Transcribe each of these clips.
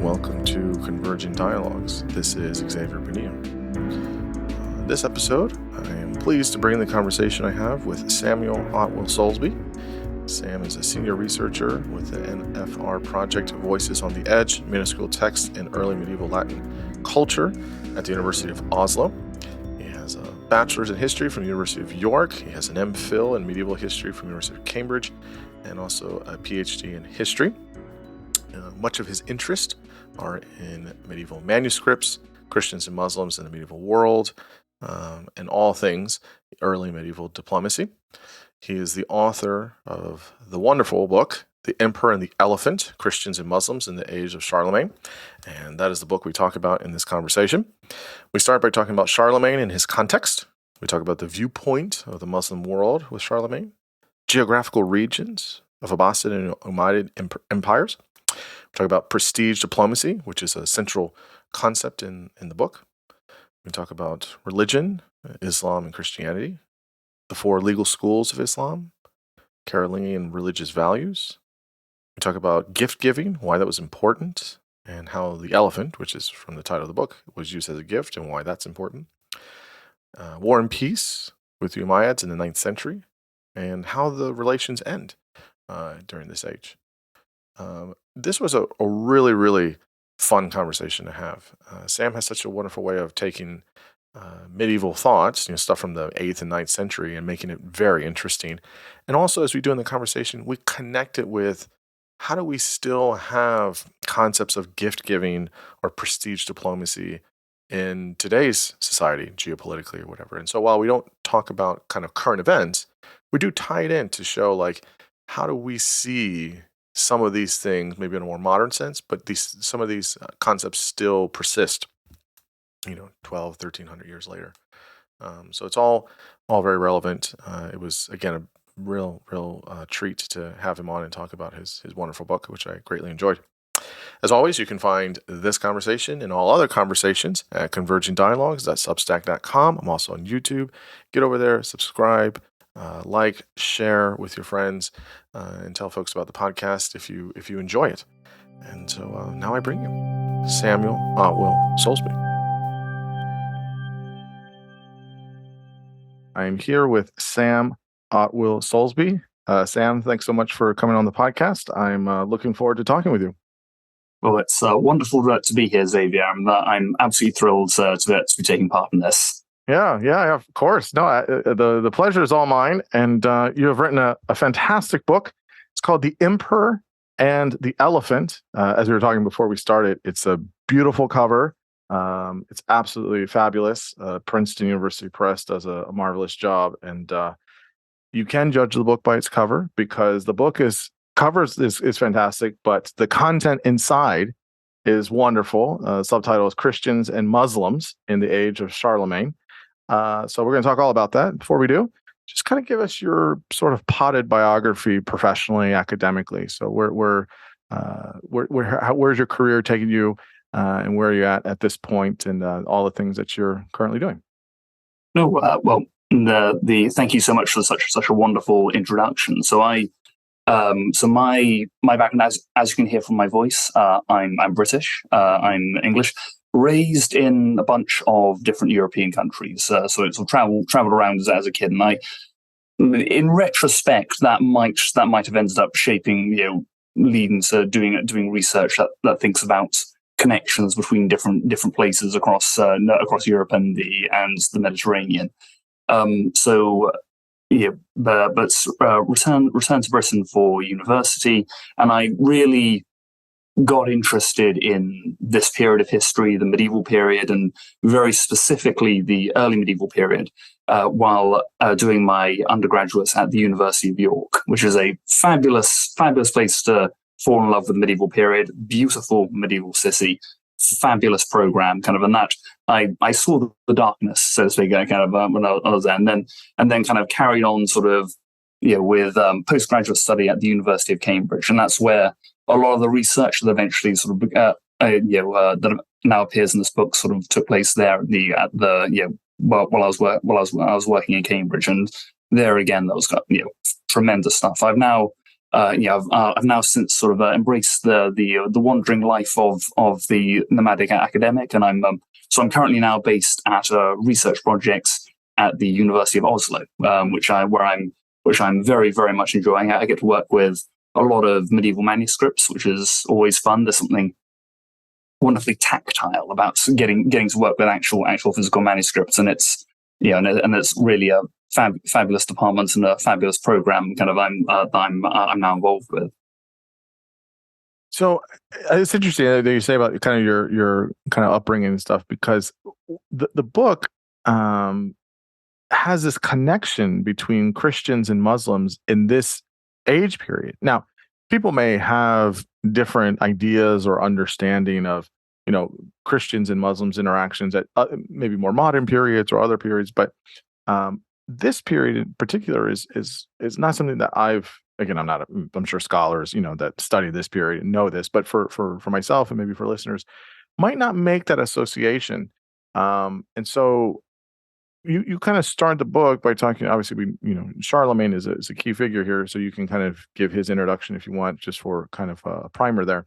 welcome to Converging Dialogues. This is Xavier Bonilla. This episode, I am pleased to bring the conversation I have with Samuel Ottewill-Soulsby. Sam is a senior researcher with the NFR project Voices on the Edge, Minuscule Text in Early Medieval Latin Culture at the University of Oslo. He has a Bachelors in History from the University of York. He has an MPhil in Medieval History from the University of Cambridge, and also a PhD in History. Much of his interests are in medieval manuscripts, Christians and Muslims in the medieval world, and all things early medieval diplomacy. He is the author of the wonderful book, The Emperor and the Elephant, Christians and Muslims in the Age of Charlemagne. And that is the book we talk about in this conversation. We start by talking about Charlemagne and his context. We talk about the viewpoint of the Muslim world with Charlemagne, geographical regions of Abbasid and Umayyad empires. We talk about prestige diplomacy, which is a central concept in the book. We talk about religion, Islam and Christianity, the four legal schools of Islam, Carolingian religious values. We talk about gift giving, why that was important, and how the elephant, which is from the title of the book, was used as a gift and why that's important. War and peace with the Umayyads in the 9th century, and how the relations end during this age. This was a really, really fun conversation to have. Sam has such a wonderful way of taking medieval thoughts, stuff from the 8th and 9th century, and making it very interesting. And also, as we do in the conversation, we connect it with how do we still have concepts of gift giving or prestige diplomacy in today's society, geopolitically or whatever. And so while we don't talk about kind of current events, we do tie it in to show how do we see some of these things, maybe in a more modern sense, but some of these concepts still persist, 1300 years later. So it's all very relevant. It was, again, a real treat to have him on and talk about his wonderful book, which I greatly enjoyed. As always, you can find this conversation and all other conversations at convergingdialogues.substack.com. I'm also on YouTube. Get over there, subscribe, like, share with your friends, and tell folks about the podcast if you enjoy it. And so now I bring you Samuel Ottewill-Soulsby. I am here with Sam Ottewill-Soulsby. Sam, thanks so much for coming on the podcast. I'm looking forward to talking with you. Well, it's wonderful to be here, Xavier. I'm absolutely thrilled to be taking part in this. Yeah, of course. No, the pleasure is all mine. And you have written a fantastic book. It's called The Emperor and the Elephant. As we were talking before we started, it's a beautiful cover. It's absolutely fabulous. Princeton University Press does a marvelous job. And you can judge the book by its cover because the book is fantastic, but the content inside is wonderful. Subtitle is Christians and Muslims in the Age of Charlemagne. So we're going to talk all about that. Before we do, just kind of give us your sort of potted biography professionally, academically. So where's your career taking you, and where are you at this point, and all the things that you're currently doing? Thank you so much for such a wonderful introduction. So my background, as you can hear from my voice, I'm British. I'm English. Raised in a bunch of different European countries, so it's traveled around as a kid, and in retrospect, that might have ended up shaping, leading to doing research that thinks about connections between different places across Europe and the Mediterranean. Returned to Britain for university, and I really got interested in this period of history, the medieval period, and very specifically the early medieval period, while doing my undergraduates at the University of York, which is a fabulous place to fall in love with the medieval period. Beautiful medieval city, fabulous program, and that I saw the darkness, so to speak, when I was there, and then kind of carried on with postgraduate study at the University of Cambridge, and that's where a lot of the research that eventually that now appears in this book sort of took place there while I was working in Cambridge, and there again that was tremendous stuff. I've now I've now since sort of embraced the wandering life of the nomadic academic, and I'm currently now based at research projects at the University of Oslo, which I'm very, very much enjoying. I get to work with a lot of medieval manuscripts, which is always fun. There's something wonderfully tactile about getting to work with actual physical manuscripts, and it's and it's really a fabulous department and a fabulous program kind of I'm now involved with. So it's interesting that you say about kind of your kind of upbringing and stuff, because the book has this connection between Christians and Muslims in this age period. Now, people may have different ideas or understanding of Christians and Muslims interactions at maybe more modern periods or other periods, but this period in particular is not something that I'm sure scholars that study this period know this, but for myself and maybe for listeners might not make that association. And so you kind of start the book by talking, obviously Charlemagne is a key figure here, so you can kind of give his introduction if you want, just for kind of a primer there.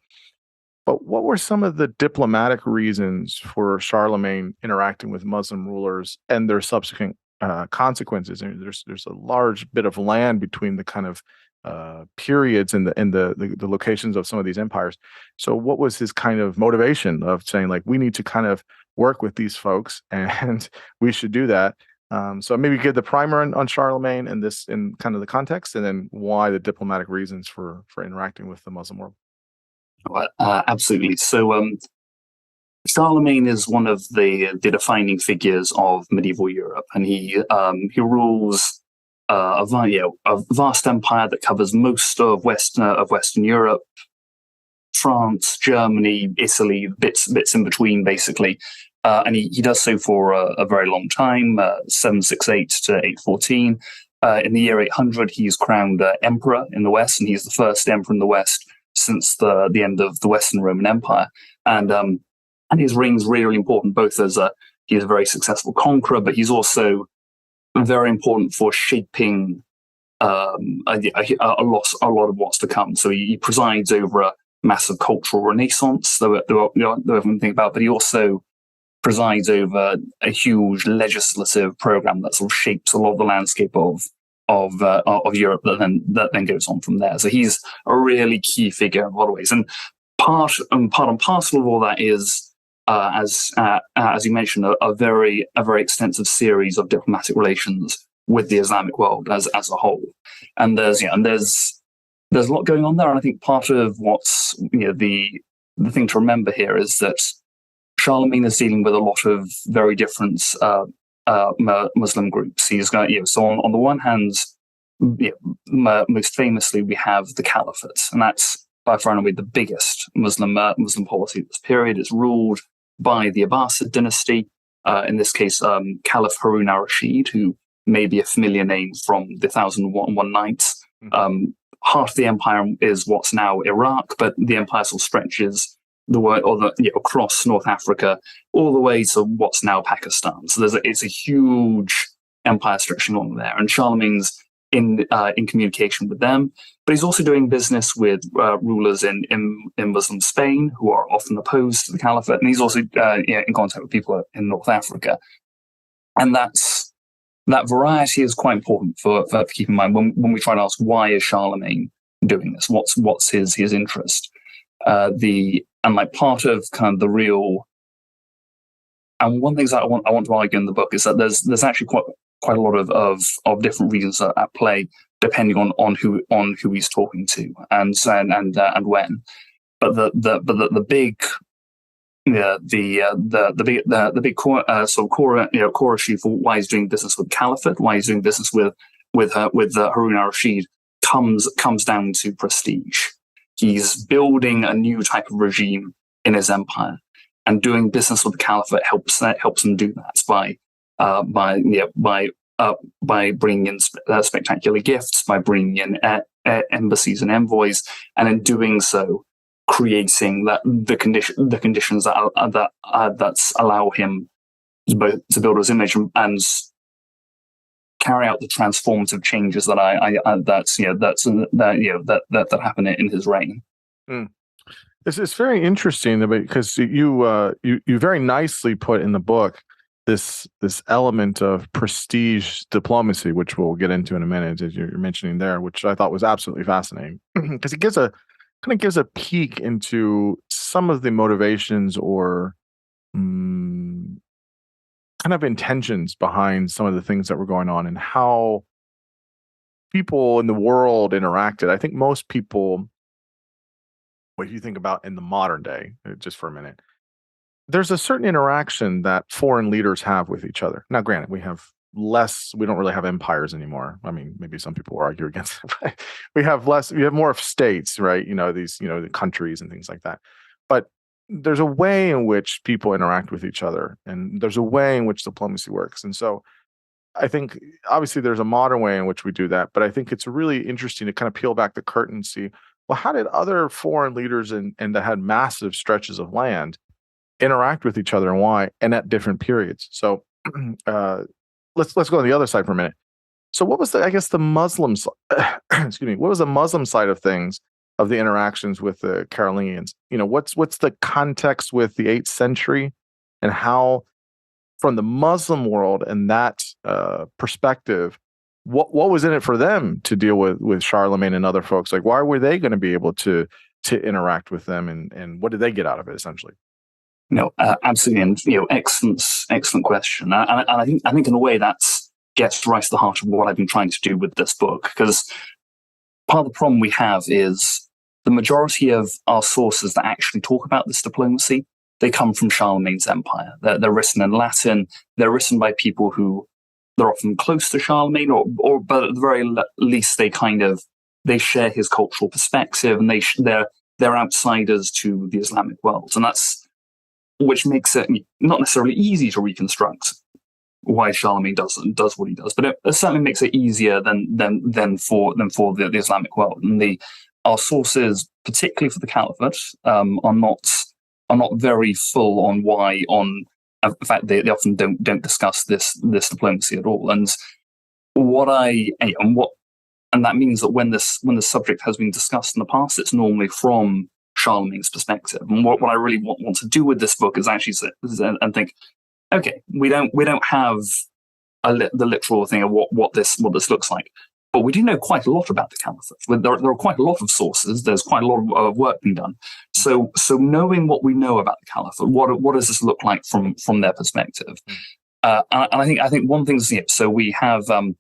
But what were some of the diplomatic reasons for Charlemagne interacting with Muslim rulers and their subsequent consequences? I mean, there's a large bit of land between the kind of periods and the locations of some of these empires. So what was his kind of motivation of saying, like, we need to kind of work with these folks and we should do that? So maybe give the primer on Charlemagne and this in kind of the context, and then why the diplomatic reasons for interacting with the Muslim world. Absolutely. So Charlemagne is one of the defining figures of medieval Europe, and he rules a vast empire that covers most of Western Europe, France, Germany, Italy, bits in between, basically. And he does so for a very long time, 768 to 814. In the year 800, he's crowned emperor in the West, and he's the first emperor in the West since the end of the Western Roman Empire. And his reign's really important, both as he's a very successful conqueror, but he's also very important for shaping a lot of what's to come. So he presides over a massive cultural renaissance that everyone think about, but he also presides over a huge legislative program that sort of shapes a lot of the landscape of Europe that then goes on from there. So he's a really key figure in a lot of ways, and part and parcel of all that is, as you mentioned, a very extensive series of diplomatic relations with the Islamic world as a whole. And there's a lot going on there, and I think part of what's the thing to remember here is that Charlemagne is dealing with a lot of very different Muslim groups. He's got so on the one hand, most famously we have the Caliphate, and that's by far and away the biggest Muslim polity at this period. It's ruled by the Abbasid dynasty, in this case Caliph Harun al-Rashid, who may be a familiar name from the 1001 Nights. Half the empire is what's now Iraq, but the empire still stretches across North Africa all the way to what's now Pakistan. So it's a huge empire stretching along there, and Charlemagne's in communication with them, but he's also doing business with rulers in Muslim Spain who are often opposed to the Caliphate, and he's also in contact with people in North Africa. And that variety is quite important for keep in mind when we try to ask, why is Charlemagne doing this? What's his interest? Part of kind of the real, and one of the things that I want to argue in the book is that there's actually quite a lot of different reasons at play depending on who he's talking to and when. But the big core issue for why he's doing business with Caliphate, why he's doing business with Harun al-Rashid comes down to prestige. He's building a new type of regime in his empire, and doing business with the Caliphate helps him do that by bringing in spectacular gifts, by bringing in embassies and envoys, and in doing so, creating the conditions that allow him to build his image and carry out the transformative changes that that happen in his reign. It's very interesting because you very nicely put in the book this element of prestige diplomacy, which we'll get into in a minute, as you're mentioning there, which I thought was absolutely fascinating because it gives a peek into some of the motivations or kind of intentions behind some of the things that were going on and how people in the world interacted. I think most people, what you think about in the modern day, just for a minute, there's a certain interaction that foreign leaders have with each other. Now, granted, we don't really have empires anymore. I mean, maybe some people will argue against it, but we have more of states, right? The countries and things like that. But there's a way in which people interact with each other, and there's a way in which diplomacy works. And so I think obviously there's a modern way in which we do that, but I think it's really interesting to kind of peel back the curtain and see, well, how did other foreign leaders and that had massive stretches of land interact with each other and why, and at different periods? So let's go on the other side for a minute. So what was the Muslim excuse me, what was the Muslim side of things, of the interactions with the Carolingians? What's the context with the 8th century and how, from the Muslim world and that perspective, what was in it for them to deal with Charlemagne and other folks? Like, why were they going to be able to interact with them, and what did they get out of it essentially? No, absolutely, and excellent question, and I think in a way that gets right to the heart of what I've been trying to do with this book, because part of the problem we have is the majority of our sources that actually talk about this diplomacy, they come from Charlemagne's empire. They're written in Latin. They're written by people who they're often close to Charlemagne, or but at the very least they share his cultural perspective, and they're outsiders to the Islamic world, and which makes it not necessarily easy to reconstruct why Charlemagne does what he does, but it certainly makes it easier than for the Islamic world. And our sources, particularly for the Caliphate, are not very full on why. In fact, they often don't discuss this diplomacy at all. And that means that when the subject has been discussed in the past, it's normally from Charlemagne's perspective. And what I really want to do with this book is actually sit and think, okay, we don't have the literal thing of what this looks like, but we do know quite a lot about the Caliphate. There are quite a lot of sources. There's quite a lot of work being done. So knowing what we know about the Caliphate, what does this look like from their perspective? And I think one thing is, so we have in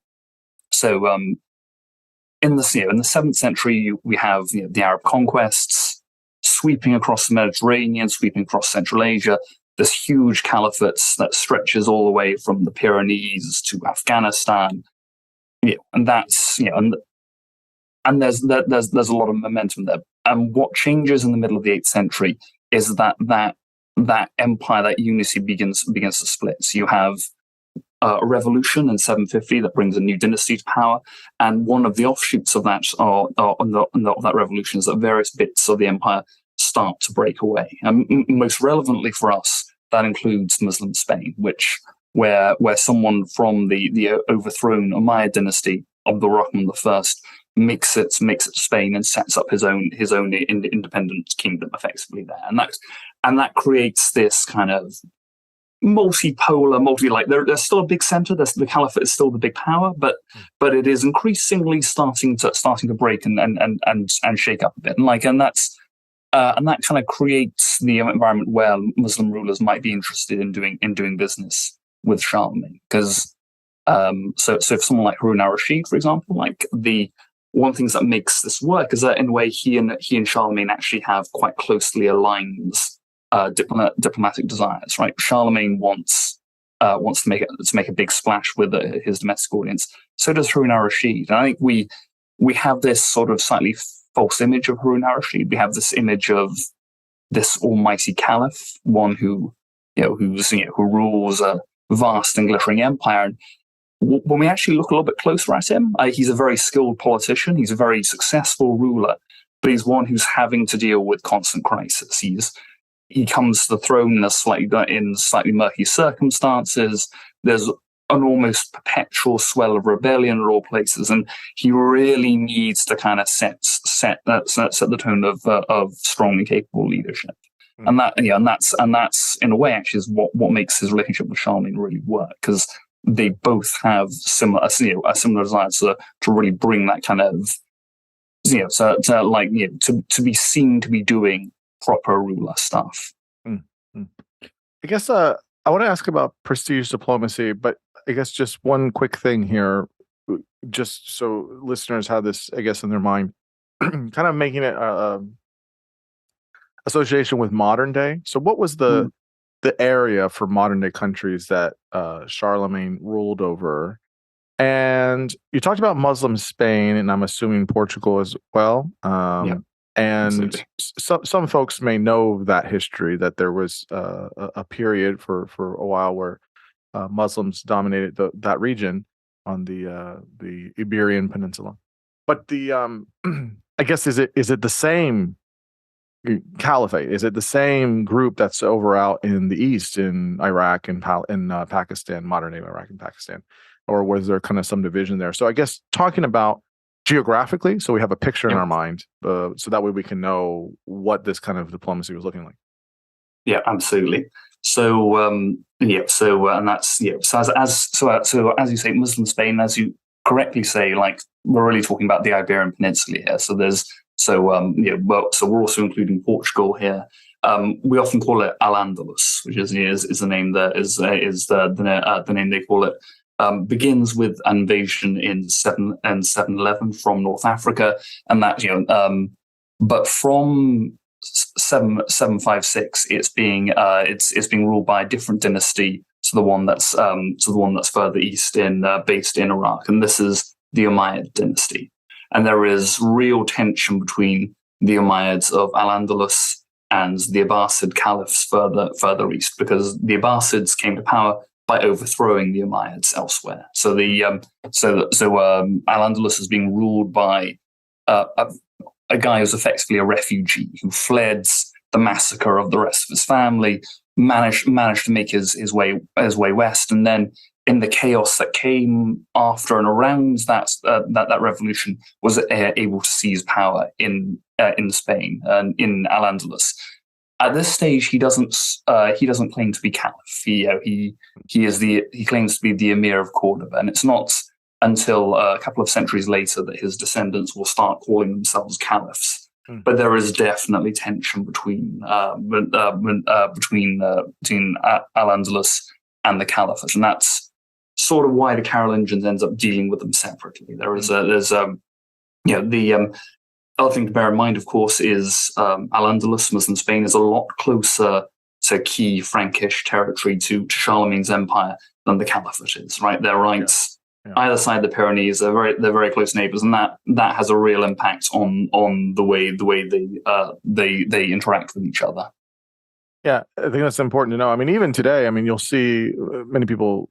the 7th century we have the Arab conquests sweeping across the Mediterranean, sweeping across Central Asia. This huge caliphate that stretches all the way from the Pyrenees to Afghanistan, and that's and there's a lot of momentum there. And what changes in the middle of the 8th century is that empire, that unity begins to split. So you have a revolution in 750 that brings a new dynasty to power, and one of the offshoots of that of that revolution is that various bits of the empire start to break away. And most relevantly for us, that includes Muslim Spain, where someone from the overthrown Umayyad dynasty of the Rahman I makes it Spain and sets up his own independent kingdom effectively there, and that creates this kind of multipolar, there's still a big center. The Caliphate is still the big power, but it is increasingly starting to break and shake up a bit, and that kind of creates the environment where Muslim rulers might be interested in doing business with Charlemagne. Because so if someone like Harun al-Rashid, for example, the one of the things that makes this work is that in a way he and Charlemagne actually have quite closely aligned diplomatic desires. Right, Charlemagne wants to make a big splash with his domestic audience. So does Harun al-Rashid, and I think we have this sort of slightly false image of Harun al-Rashid. We have this image of this almighty caliph, one who rules a vast and glittering empire. And when we actually look a little bit closer at him, he's a very skilled politician. He's a very successful ruler, but he's one who's having to deal with constant crisis. He comes to the throne in slightly murky circumstances. There's an almost perpetual swell of rebellion at all places, and he really needs to kind of set the tone of strong and capable leadership. And that's in a way actually is what makes his relationship with Charlemagne really work, because they both have a similar desire to really bring that kind of to be seen to be doing proper ruler stuff. I guess I want to ask about prestige diplomacy, but I guess just one quick thing here, just so listeners have this, I guess, in their mind, kind of making it association with modern day. So what was the area for modern day countries that Charlemagne ruled over? And you talked about Muslim Spain, and I'm assuming Portugal as well. And some folks may know that history, that there was a period for a while where Muslims dominated that region on the Iberian Peninsula. But I guess is it the same caliphate? Is it the same group that's over out in the east, in Iraq and Pakistan, modern day Iraq and Pakistan, or was there kind of some division there? So I guess talking about geographically, so we have a picture in our mind, so that way we can know what this kind of diplomacy was looking like. Yeah, absolutely. So and that's So as you say, Muslim Spain, as you correctly say, like we're really talking about the Iberian Peninsula here. So we're also including Portugal here. We often call it Al-Andalus, which is the name that is the name they call it. Begins with an invasion in 711 from North Africa, and that but from 756 it's being ruled by a different dynasty to the one that's further east based in Iraq, and this is the Umayyad dynasty. And there is real tension between the Umayyads of Al-Andalus and the Abbasid caliphs further east, because the Abbasids came to power by overthrowing the Umayyads elsewhere. So Al-Andalus is being ruled by a guy who's effectively a refugee who fled the massacre of the rest of his family, managed to make his way west, and then in the chaos that came after and around that revolution, was able to seize power in Spain and in Al-Andalus. At this stage, he doesn't claim to be caliph. He claims to be the emir of Cordoba, and it's not until a couple of centuries later that his descendants will start calling themselves caliphs. But there is definitely tension between Al-Andalus and the caliphate, and that's sort of why the Carolingians ends up dealing with them separately. The other thing to bear in mind, of course, is Al-Andalus, Muslim Spain, is a lot closer to key Frankish territory to Charlemagne's empire than the caliphate is. Right, they're either side of the Pyrenees. They're very close neighbors, and that has a real impact on the way they interact with each other. Yeah, I think that's important to know. I mean, even today, I mean, you'll see many people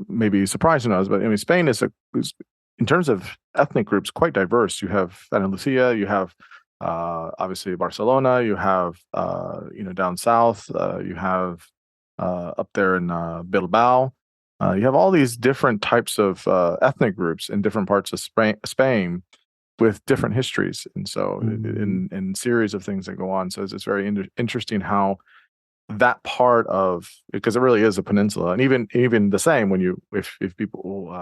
may be surprised to know this, but I mean, Spain is in terms of ethnic groups, quite diverse. You have Andalusia, you have obviously Barcelona, you have down south, you have up there in Bilbao. You have all these different types of ethnic groups in different parts of Spain with different histories, and so in series of things that go on. So it's very interesting how that part of, because it really is a peninsula, and even the same when if people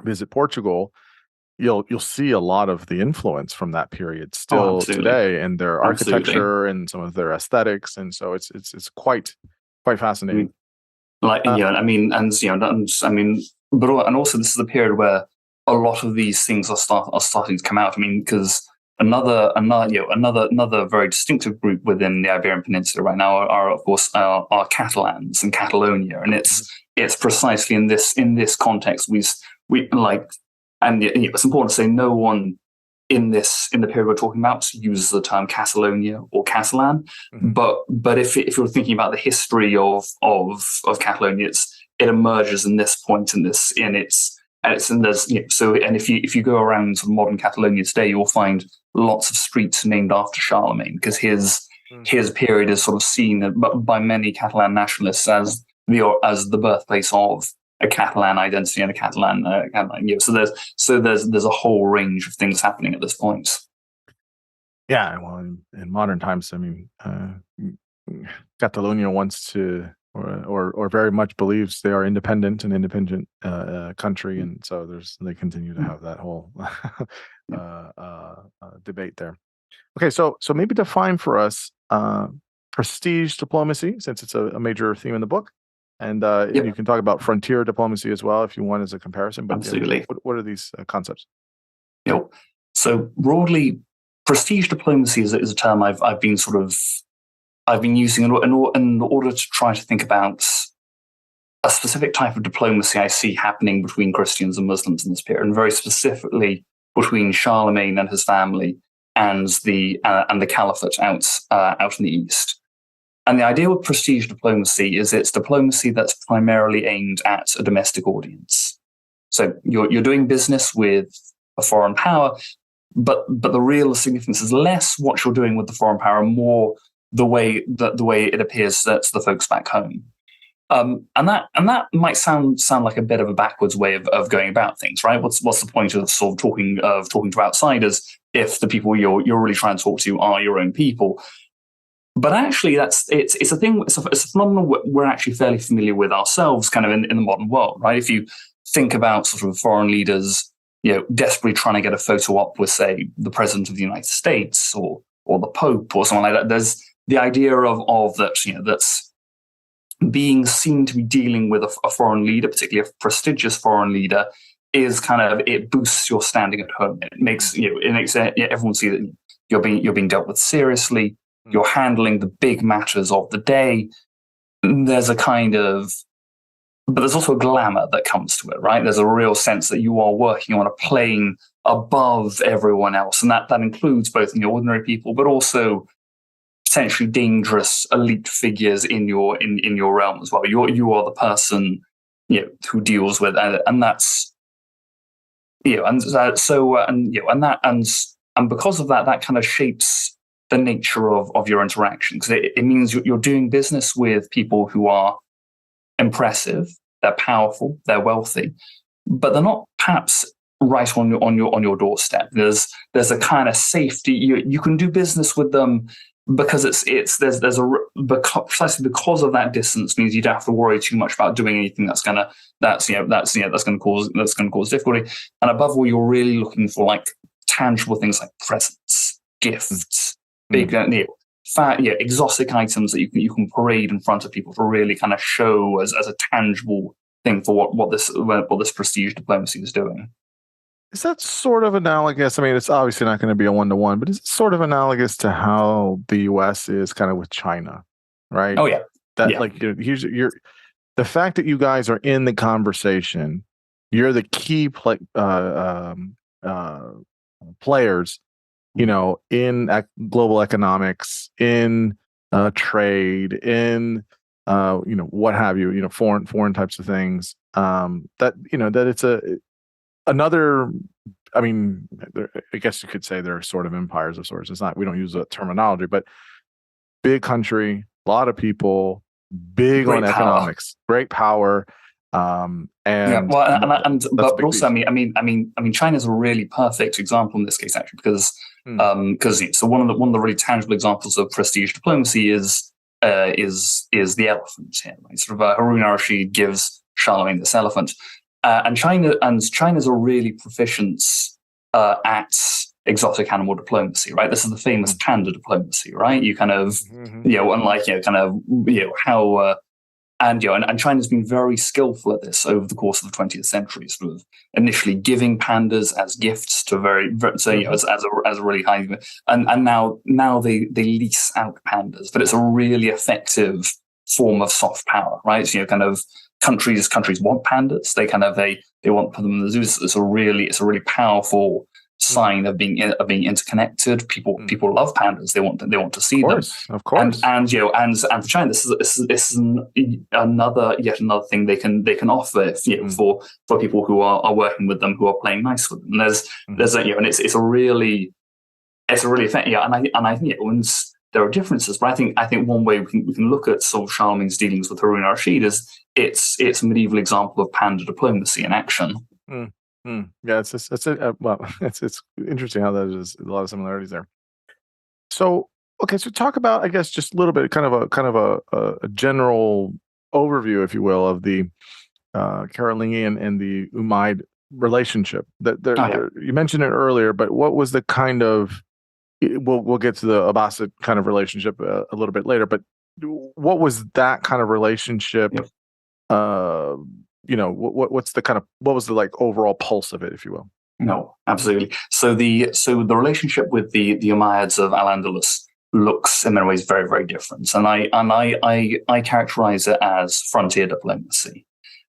visit Portugal, you'll see a lot of the influence from that period still today in their architecture and some of their aesthetics, and so it's quite fascinating. But also this is a period where a lot of these things are starting to come out. I mean, because another very distinctive group within the Iberian Peninsula right now are of course are Catalans and Catalonia, and it's precisely in this context we like, and it's important to say no one in the period we're talking about uses the term Catalonia or Catalan, but if you're thinking about the history of Catalonia, it emerges in this point if you go around sort of modern Catalonia today, you'll find lots of streets named after Charlemagne, because his period is sort of seen by many Catalan nationalists as the birthplace of Catalan identity and a Catalan, so there's a whole range of things happening at this point. Yeah, well, in modern times, I mean, Catalonia wants to, or very much believes they are an independent country, and so they continue to have that whole debate there. Okay, so maybe define for us prestige diplomacy, since it's a major theme in the book, and you can talk about frontier diplomacy as well if you want as a comparison. But absolutely, what are these concepts? So broadly, prestige diplomacy is a term I've been using in order to try to think about a specific type of diplomacy I see happening between Christians and Muslims in this period, and very specifically between Charlemagne and his family and the Caliphate out in the east. And the idea with prestige diplomacy is it's diplomacy that's primarily aimed at a domestic audience. So you're doing business with a foreign power, but the real significance is less what you're doing with the foreign power, more the way it appears to the folks back home. And that might sound like a bit of a backwards way of going about things, right? What's the point of sort of talking to outsiders if the people you're really trying to talk to are your own people? But actually, it's a thing. It's a phenomenon we're actually fairly familiar with ourselves, kind of in the modern world, right? If you think about sort of foreign leaders, desperately trying to get a photo op with, say, the President of the United States or the Pope or something like that, there's the idea of that, that's being seen to be dealing with a foreign leader, particularly a prestigious foreign leader, is kind of, it boosts your standing at home. It makes everyone see that you're being dealt with seriously. You're handling the big matters of the day. There's a kind of, but there's also a glamour that comes to it, right? There's a real sense that you are working on a plane above everyone else, and that includes both ordinary people, but also potentially dangerous elite figures in your realm as well. You are the person who deals with, and that's and because of that kind of shapes the nature of your interaction, because it means you're doing business with people who are impressive, they're powerful, they're wealthy, but they're not perhaps right on your doorstep. There's a kind of safety. You can do business with them because precisely because of that distance means you don't have to worry too much about doing anything that's going to cause difficulty. And above all, you're really looking for like tangible things like presents, gifts, big exotic items that you can parade in front of people to really kind of show as a tangible thing for what this prestige diplomacy is doing. Is that sort of analogous? I mean, it's obviously not going to be a one-to-one, but is it sort of analogous to how the U.S. is kind of with China, right? Oh yeah, like here's the fact that you guys are in the conversation. You're the key players, in global economics, in trade, in what have you, foreign types of things. That it's another. I mean, I guess you could say they're sort of empires of sorts. It's not. We don't use that terminology, but big country, a lot of people, big on economics, great power. But also, I mean, China's a really perfect example in this case, actually, because so one of the really tangible examples of prestige diplomacy is the elephant here. Right? Sort of Harun al-Rashid gives Charlemagne this elephant, and China's a really proficient at exotic animal diplomacy, right? This is the famous panda diplomacy, right? You kind of how. And China's been very skillful at this over the course of the 20th century, sort of initially giving pandas as gifts to as a really high, and now they lease out pandas, but it's a really effective form of soft power, right? So, kind of countries want pandas. They want to put them in the zoos. It's a really Mm. powerful sign of being interconnected. People love pandas. They want to see them. Of course. And for China, this is another thing they can offer for people who are working with them, who are playing nice with them. And it's a really effective. And I think there are differences, but I think one way we can look at sort of Charlemagne's dealings with Harun al-Rashid is it's a medieval example of pander diplomacy in action. Yeah, it's interesting how there's a lot of similarities there. So, okay, so talk about, I guess, just a little bit, kind of a general overview, if you will, of the Carolingian and the Umayyad relationship. You mentioned it earlier, but what was the kind of? We'll get to the Abbasid kind of relationship a little bit later, but what was that kind of relationship? Yep. What was the like overall pulse of it, if you will? No, absolutely. So the relationship with the Umayyads of Al-Andalus looks in many ways very, very different, and I characterize it as frontier diplomacy,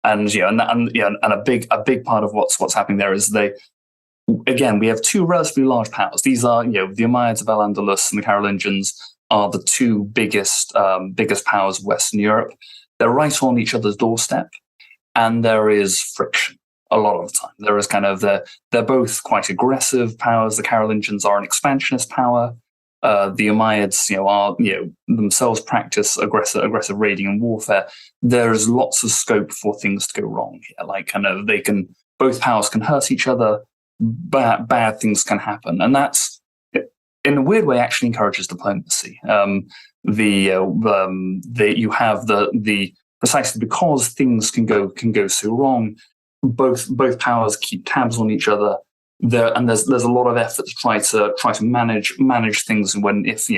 and a big part of what's happening there is we have two relatively large powers. These are the Umayyads of Al-Andalus and the Carolingians are the two biggest powers of Western Europe. They're right on each other's doorstep, and there is friction a lot of the time. There is they're both quite aggressive powers. The Carolingians are an expansionist power. The Umayyads, are themselves practice aggressive raiding and warfare. There is lots of scope for things to go wrong here. Both powers can hurt each other. Bad things can happen, and that's in a weird way actually encourages diplomacy. You have the precisely because things can go so wrong. Both powers keep tabs on each other. There's a lot of effort to try to manage things when if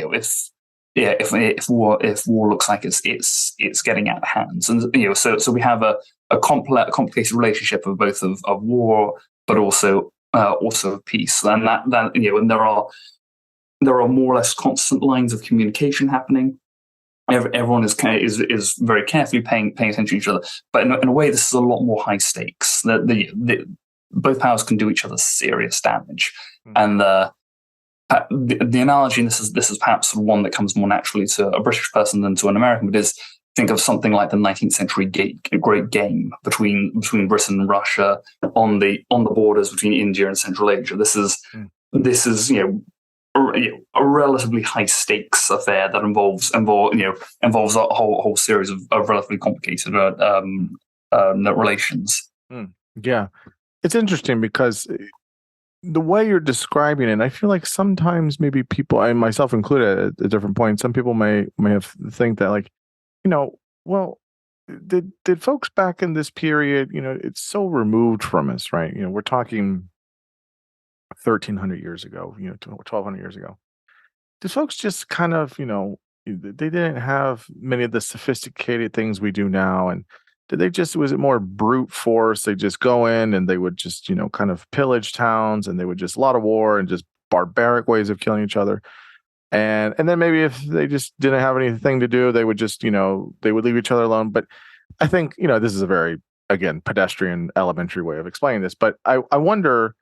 war looks like it's getting out of hands, and so we have a complicated relationship of both of war, but also of peace, and and there are more or less constant lines of communication happening. Everyone is very carefully paying attention to each other, but in a way, this is a lot more high stakes. Both powers can do each other serious damage, and the analogy, and this is perhaps one that comes more naturally to a British person than to an American, but is think of something like the 19th century Great Game between Britain and Russia on the borders between India and Central Asia. This is a relatively high stakes affair that involves a whole series of relatively complicated relations. Yeah, it's interesting because the way you're describing it, I feel like sometimes maybe people, and myself included at different points, some people may have think that well, did folks back in this period, it's so removed from us, right? We're talking 1,300 years ago, 1,200 years ago. Did folks just kind of, they didn't have many of the sophisticated things we do now, and was it more brute force? They just go in and they would just, kind of pillage towns, and they would just a lot of war and just barbaric ways of killing each other. And then maybe if they just didn't have anything to do, they would just, they would leave each other alone. But I think, this is a very, again, pedestrian, elementary way of explaining this. But I wonder,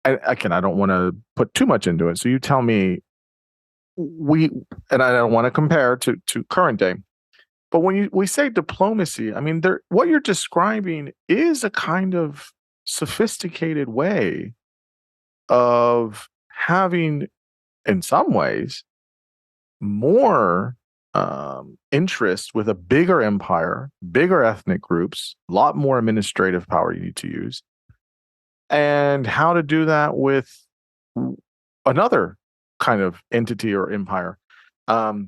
I don't want to put too much into it. So you tell me, and I don't want to compare to current day, but when we say diplomacy, I mean, what you're describing is a kind of sophisticated way of having, in some ways, more interest with a bigger empire, bigger ethnic groups, a lot more administrative power you need to use, and how to do that with another kind of entity or empire. I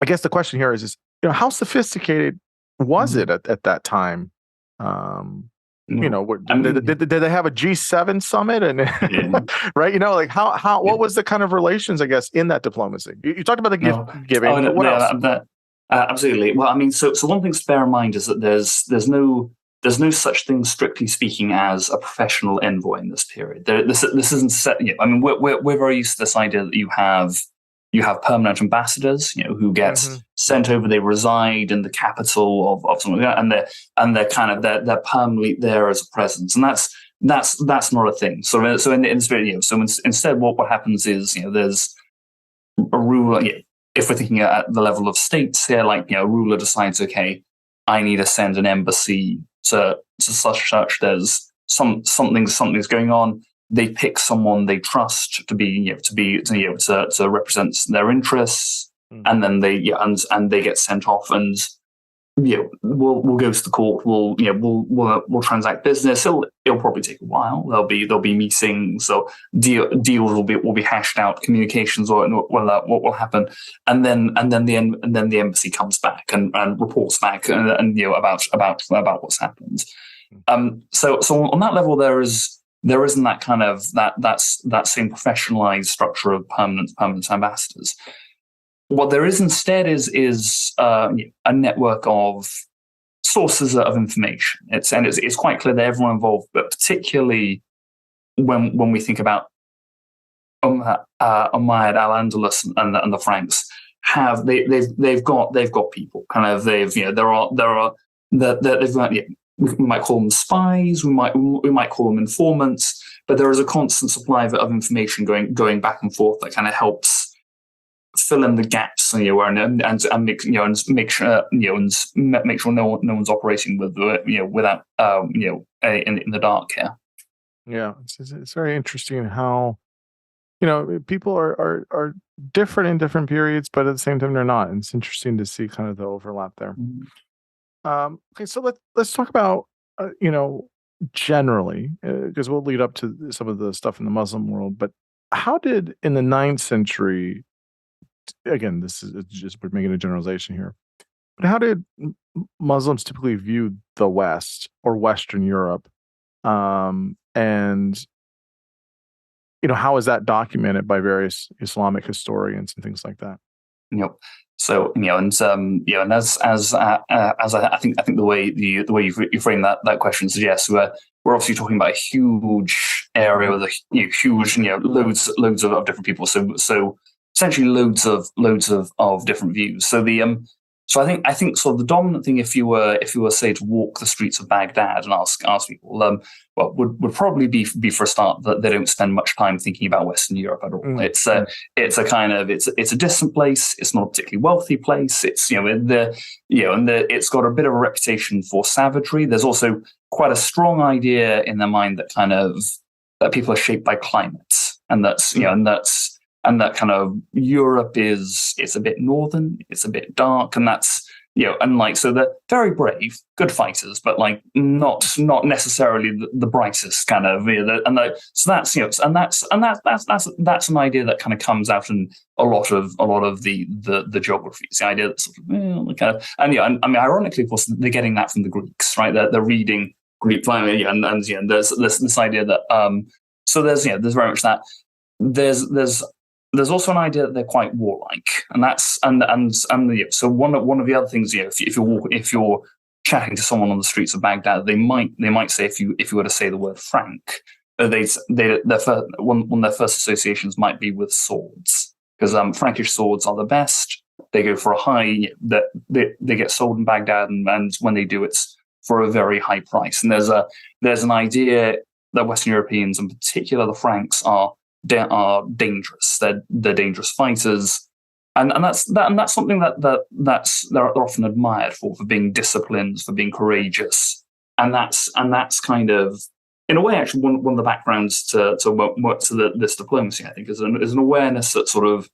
guess the question here is how sophisticated was it at that time? Did they have a G7 summit and right? What was the kind of relations, I guess, in that diplomacy? You talked about the gift giving. What else? Absolutely. Well, I mean, so one thing to bear in mind is that there's no such thing, strictly speaking, as a professional envoy in this period. This isn't set. I mean, we're very used to this idea that you have permanent ambassadors, who get sent over. They reside in the capital of something, and they're permanently there as a presence, and that's not a thing. So in this period, instead, what happens is there's a ruler. If we're thinking at the level of states here, a ruler decides, okay, I need to send an embassy to such. There's something's going on. They pick someone they trust to represent their interests, and then they get sent off. And we'll go to the court. We'll transact business. It'll probably take a while. There'll be meetings. So deals will be hashed out. Communications or what will happen, and then the embassy comes back and reports back and about what's happened. So on that level, there isn't that kind of that same professionalized structure of permanent ambassadors. What there is instead is a network of sources of information. It's quite clear that everyone involved, but particularly when we think about Umayyad, Al-Andalus, and the Franks, they've got people. Kind of they've got we might call them spies. We might call them informants. But there is a constant supply of information going back and forth that kind of helps fill in the gaps, and make sure no one's operating without in the dark here. Yeah, it's very interesting how people are different in different periods, but at the same time they're not. And it's interesting to see kind of the overlap there. Mm-hmm. Okay, so let's talk about generally, because we'll lead up to some of the stuff in the Muslim world. But how did in the 9th century? Again, this is just we're making a generalization here. But how did Muslims typically view the West or Western Europe? And how is that documented by various Islamic historians and things like that? Yep. So and as I think the way you frame that question suggests, we're obviously talking about a huge area with a huge loads of different people. So essentially loads of different views. So I think sort of the dominant thing, if you were say to walk the streets of Baghdad and ask people, would probably be for a start that they don't spend much time thinking about Western Europe at all. Mm. It's a distant place. It's not a particularly wealthy place. It's it's got a bit of a reputation for savagery. There's also quite a strong idea in their mind that people are shaped by climate, and and that kind of Europe it's a bit northern, it's a bit dark, and that's so they're very brave, good fighters, but not necessarily the brightest kind of. So that's an idea that kind of comes out in a lot of the geographies. The idea that sort of kind of ironically, of course, they're getting that from the Greeks, right? They're reading Greek, and there's this idea that so there's very much that there's also an idea that they're quite warlike, and that's so one of the other things, if you're chatting to someone on the streets of Baghdad, they might say, if you were to say the word Frank, one of their first associations might be with swords, because Frankish swords are the best. They go for a high that they get sold in Baghdad, and when they do, it's for a very high price. And there's an idea that Western Europeans, in particular the Franks, are dangerous. They're dangerous fighters, and that's something that's they're often admired for being disciplined, for being courageous, and that's kind of, in a way, actually one of the backgrounds to this diplomacy, I think, is an awareness that sort of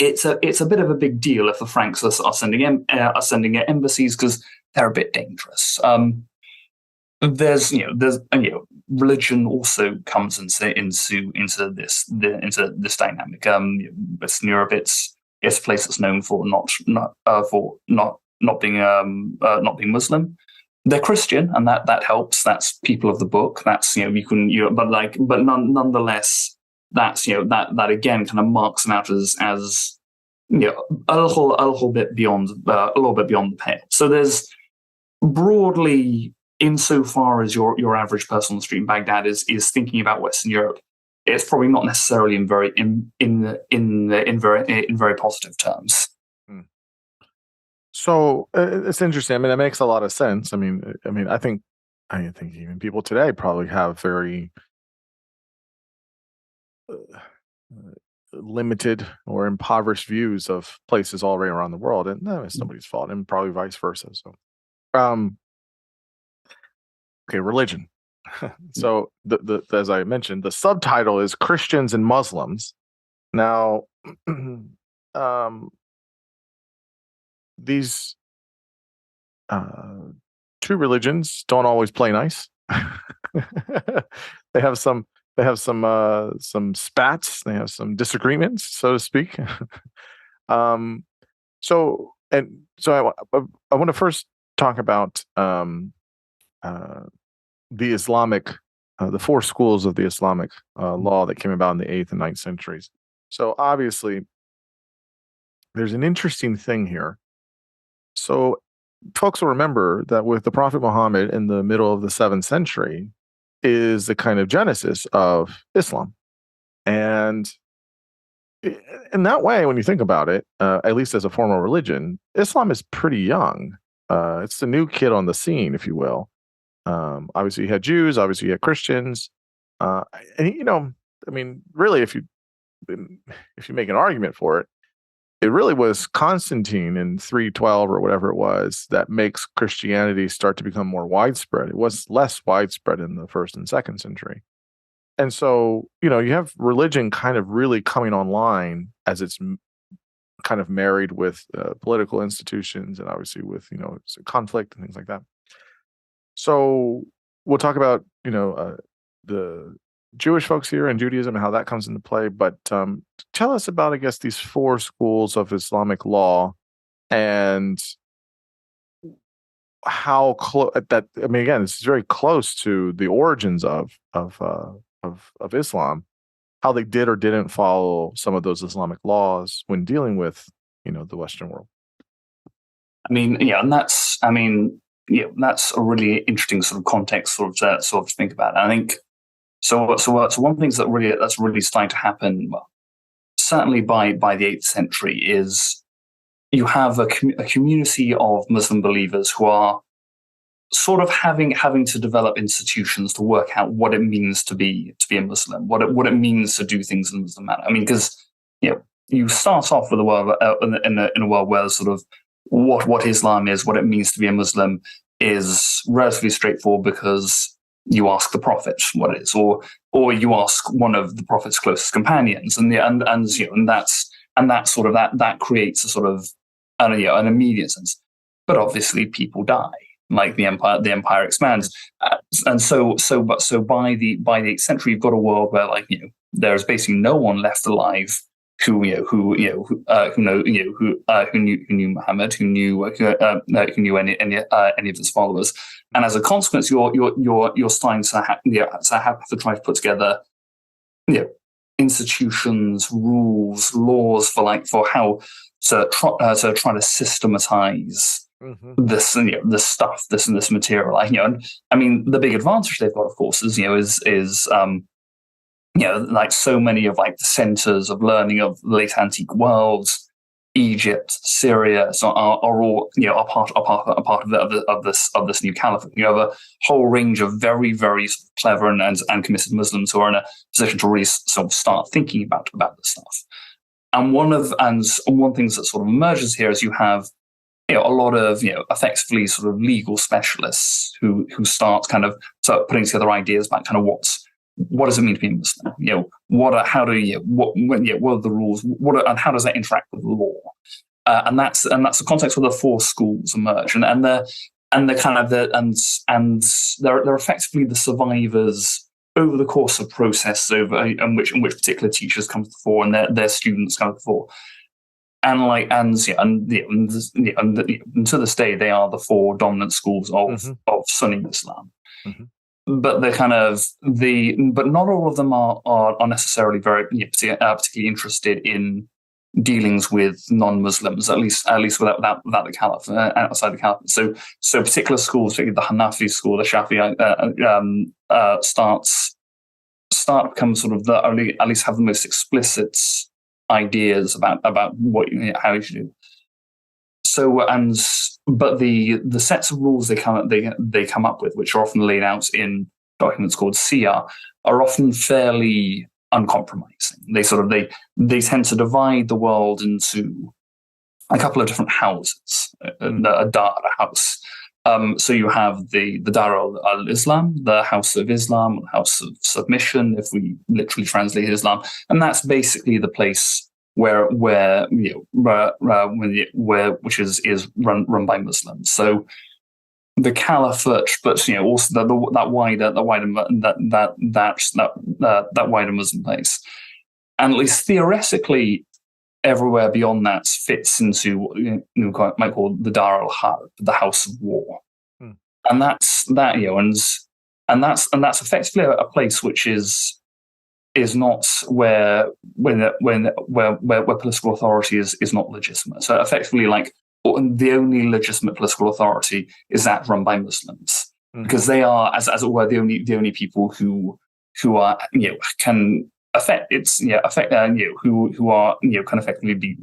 it's a bit of a big deal if the Franks are sending embassies, because they're a bit dangerous. There's religion also comes into this dynamic. Western Europe, it's a place that's known for not being Muslim. They're Christian, and that helps. That's people of the book. That's nonetheless, that's that again kind of marks them out as a little bit beyond the pale. So there's broadly, insofar as your average person on the street in Baghdad is thinking about Western Europe, it's probably not necessarily in very positive terms. So it's interesting. I mean, it makes a lot of sense. I mean, I think even people today probably have very limited or impoverished views of places all right around the world, and it's nobody's fault, and probably vice versa. So, okay, religion. So the as I mentioned, the subtitle is Christians and Muslims. Now, these two religions don't always play nice. They have some spats. They have some disagreements, so to speak. So I want to first talk about the Islamic, the four schools of the Islamic law that came about in the 8th and 9th centuries. So obviously, there's an interesting thing here. So folks will remember that with the Prophet Muhammad in the middle of the 7th century is the kind of genesis of Islam. And in that way, when you think about it, at least as a formal religion, Islam is pretty young. It's the new kid on the scene, if you will. Obviously, you had Jews. Obviously, you had Christians. And I mean, really, if you make an argument for it, it really was Constantine in 312 or whatever it was that makes Christianity start to become more widespread. It was less widespread in the 1st and 2nd century. And so, you have religion kind of really coming online as it's kind of married with political institutions and obviously with, conflict and things like that. So we'll talk about, the Jewish folks here and Judaism and how that comes into play. But tell us about, I guess, these four schools of Islamic law and how close that. I mean, again, this is very close to the origins of Islam, how they did or didn't follow some of those Islamic laws when dealing with, the Western world. That's a really interesting sort of context to think about. And I think so. One thing that's really starting to happen, well, certainly by the 8th century, is you have a community of Muslim believers who are sort of having to develop institutions to work out what it means to be a Muslim, what it means to do things in a Muslim manner. I mean, because you start off with a world in a world where sort of what Islam is, what it means to be a Muslim, is relatively straightforward because you ask the Prophet what it is, or you ask one of the Prophet's closest companions, and that creates a sort of an immediate sense. But obviously, people die. Like the empire expands, and so by the 8th century, you've got a world where there's basically no one left alive who knew Muhammad, who knew any of his followers, and as a consequence, you're starting to have to try to put together institutions, rules, laws for how to try to systematize this material. And I mean, the big advantage they've got, of course, is like so many of the centers of learning of the late antique world, Egypt, Syria, are all are part of this new caliphate. You have a whole range of very, very clever and committed Muslims who are in a position to really sort of start thinking about this stuff. And one things that sort of emerges here is you have a lot of effectively sort of legal specialists who start putting together ideas about kind of what does it mean to be a Muslim? What are the rules? And how does that interact with the law? And that's the context where the four schools emerge, and they're effectively the survivors over the course of process in which particular teachers come to the fore and their students come to the fore. And to this day, they are the four dominant schools of Sunni Islam. Mm-hmm. But but not all of them are necessarily very particularly interested in dealings with non-Muslims, at least without the caliph, outside the caliphate. So particular schools, particularly the Hanafi school, the Shafi'i, start to become sort of at least have the most explicit ideas about how you should do. But the sets of rules they come up with, which are often laid out in documents called siyar, are often fairly uncompromising. They tend to divide the world into a couple of different houses, a dar, a house. So you have the Dar al-Islam, the House of Islam, the House of Submission, if we literally translate Islam, and that's basically the place which is run by Muslims. So the caliphate, but also that wider Muslim place, and at least theoretically, everywhere beyond that fits into what you might call the Dar al-Harb, the House of War, and that's effectively a place which is not where political authority is not legitimate. So effectively, like, the only legitimate political authority is that run by Muslims, because they are, as it were, the only people who are can affect who are can effectively be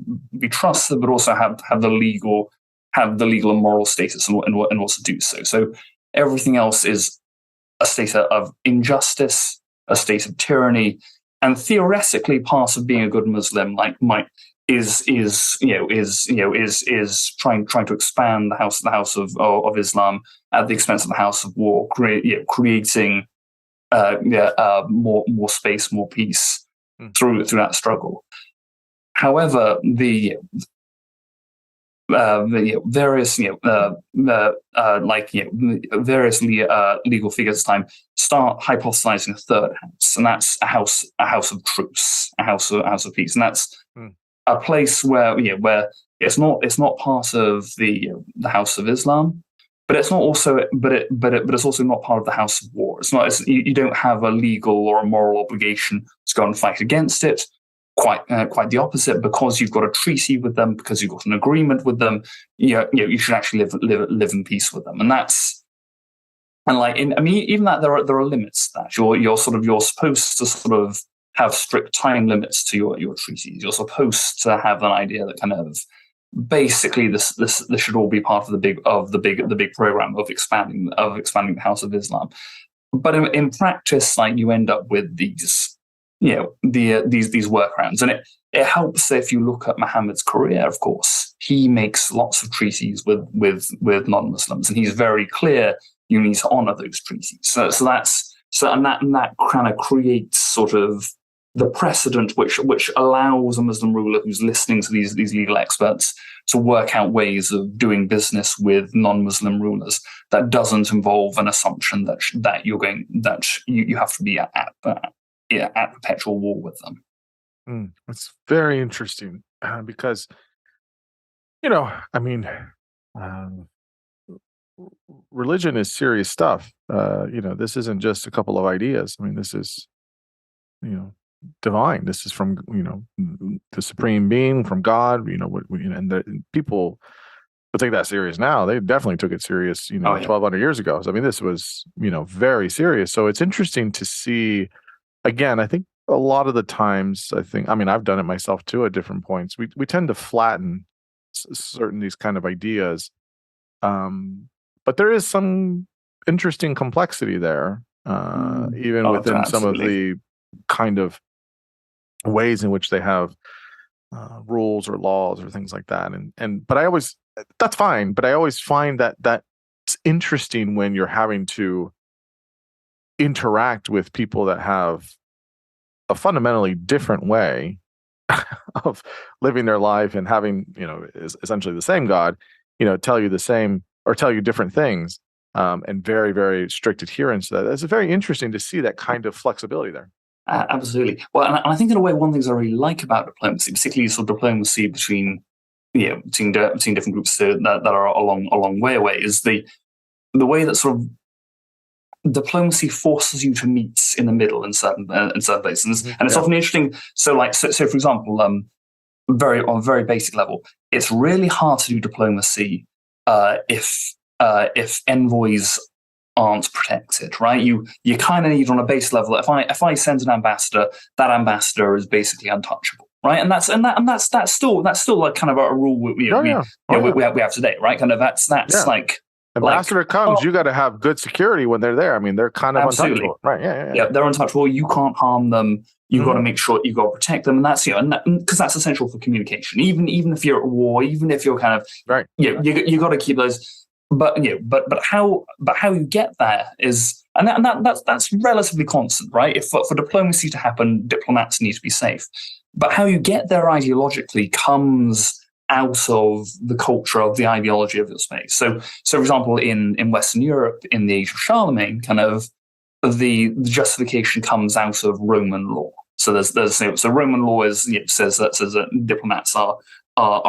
trusted, but also have the legal and moral status and also do so. So everything else is a state of injustice, a state of tyranny, and theoretically, part of being a good Muslim is trying to expand the house of Islam at the expense of the House of War, creating more space, more peace through that struggle. However, the various legal figures at the time start hypothesizing a third house, and that's a house of truce, a house of peace, and that's a place where it's not part of the House of Islam, but it's not also it's also not part of the House of War. You don't have a legal or a moral obligation to go and fight against it. Quite the opposite, because you've got a treaty with them, because you've got an agreement with them. You should actually live in peace with them, and even that there are limits to that. You're supposed to sort of have strict time limits to your treaties. You're supposed to have an idea that kind of basically this should all be part of the big program of expanding the House of Islam. But in practice, you end up with these these workarounds, and it helps if you look at Muhammad's career. Of course, he makes lots of treaties with non-Muslims, and he's very clear you need to honor those treaties. So that kind of creates sort of the precedent which allows a Muslim ruler who's listening to these legal experts to work out ways of doing business with non-Muslim rulers that doesn't involve an assumption that you have to be at perpetual war with them. It's very interesting because religion is serious stuff. This isn't just a couple of ideas. I mean, this is divine. This is from the supreme being, from God. And the people will take that serious now. They definitely took it serious 1,200 years ago. So I mean, this was very serious. So it's interesting to see. Again, I think a lot of the times, I've done it myself too at different points. We tend to flatten certain these kind of ideas, but there is some interesting complexity there, even within absolutely. Some of the kind of ways in which they have rules or laws or things like that. But that's fine. But I always find that it's interesting when you're having to interact with people that have a fundamentally different way of living their life and having, is essentially the same God, tell you the same or tell you different things, and very, very strict adherence to that. It's very interesting to see that kind of flexibility there. Absolutely. Well, and I think in a way, one of the things I really like about diplomacy, particularly sort of diplomacy between different groups that are a long way away, is the way that sort of diplomacy forces you to meet in the middle in certain places, and it's often interesting. So for example, on a very basic level, it's really hard to do diplomacy if envoys aren't protected, right? You kind of need, on a base level, if I send an ambassador, that ambassador is basically untouchable, right? And that's still like kind of a rule we have today, right? Kind of that's like. Ambassador comes, you got to have good security when they're there. I mean, they're kind of untouchable, right? Yeah, they're untouchable. You can't harm them. You've got to make sure you've got to protect them, and that's because that's essential for communication. Even if you're at war, even if you're kind of right, you got to keep those. But how you get there is, and that's relatively constant, right? If for diplomacy to happen, diplomats need to be safe. But how you get there ideologically comes out of the culture of the ideology of your space. So for example, in Western Europe, in the age of Charlemagne, kind of the justification comes out of Roman law. So so Roman law says that diplomats are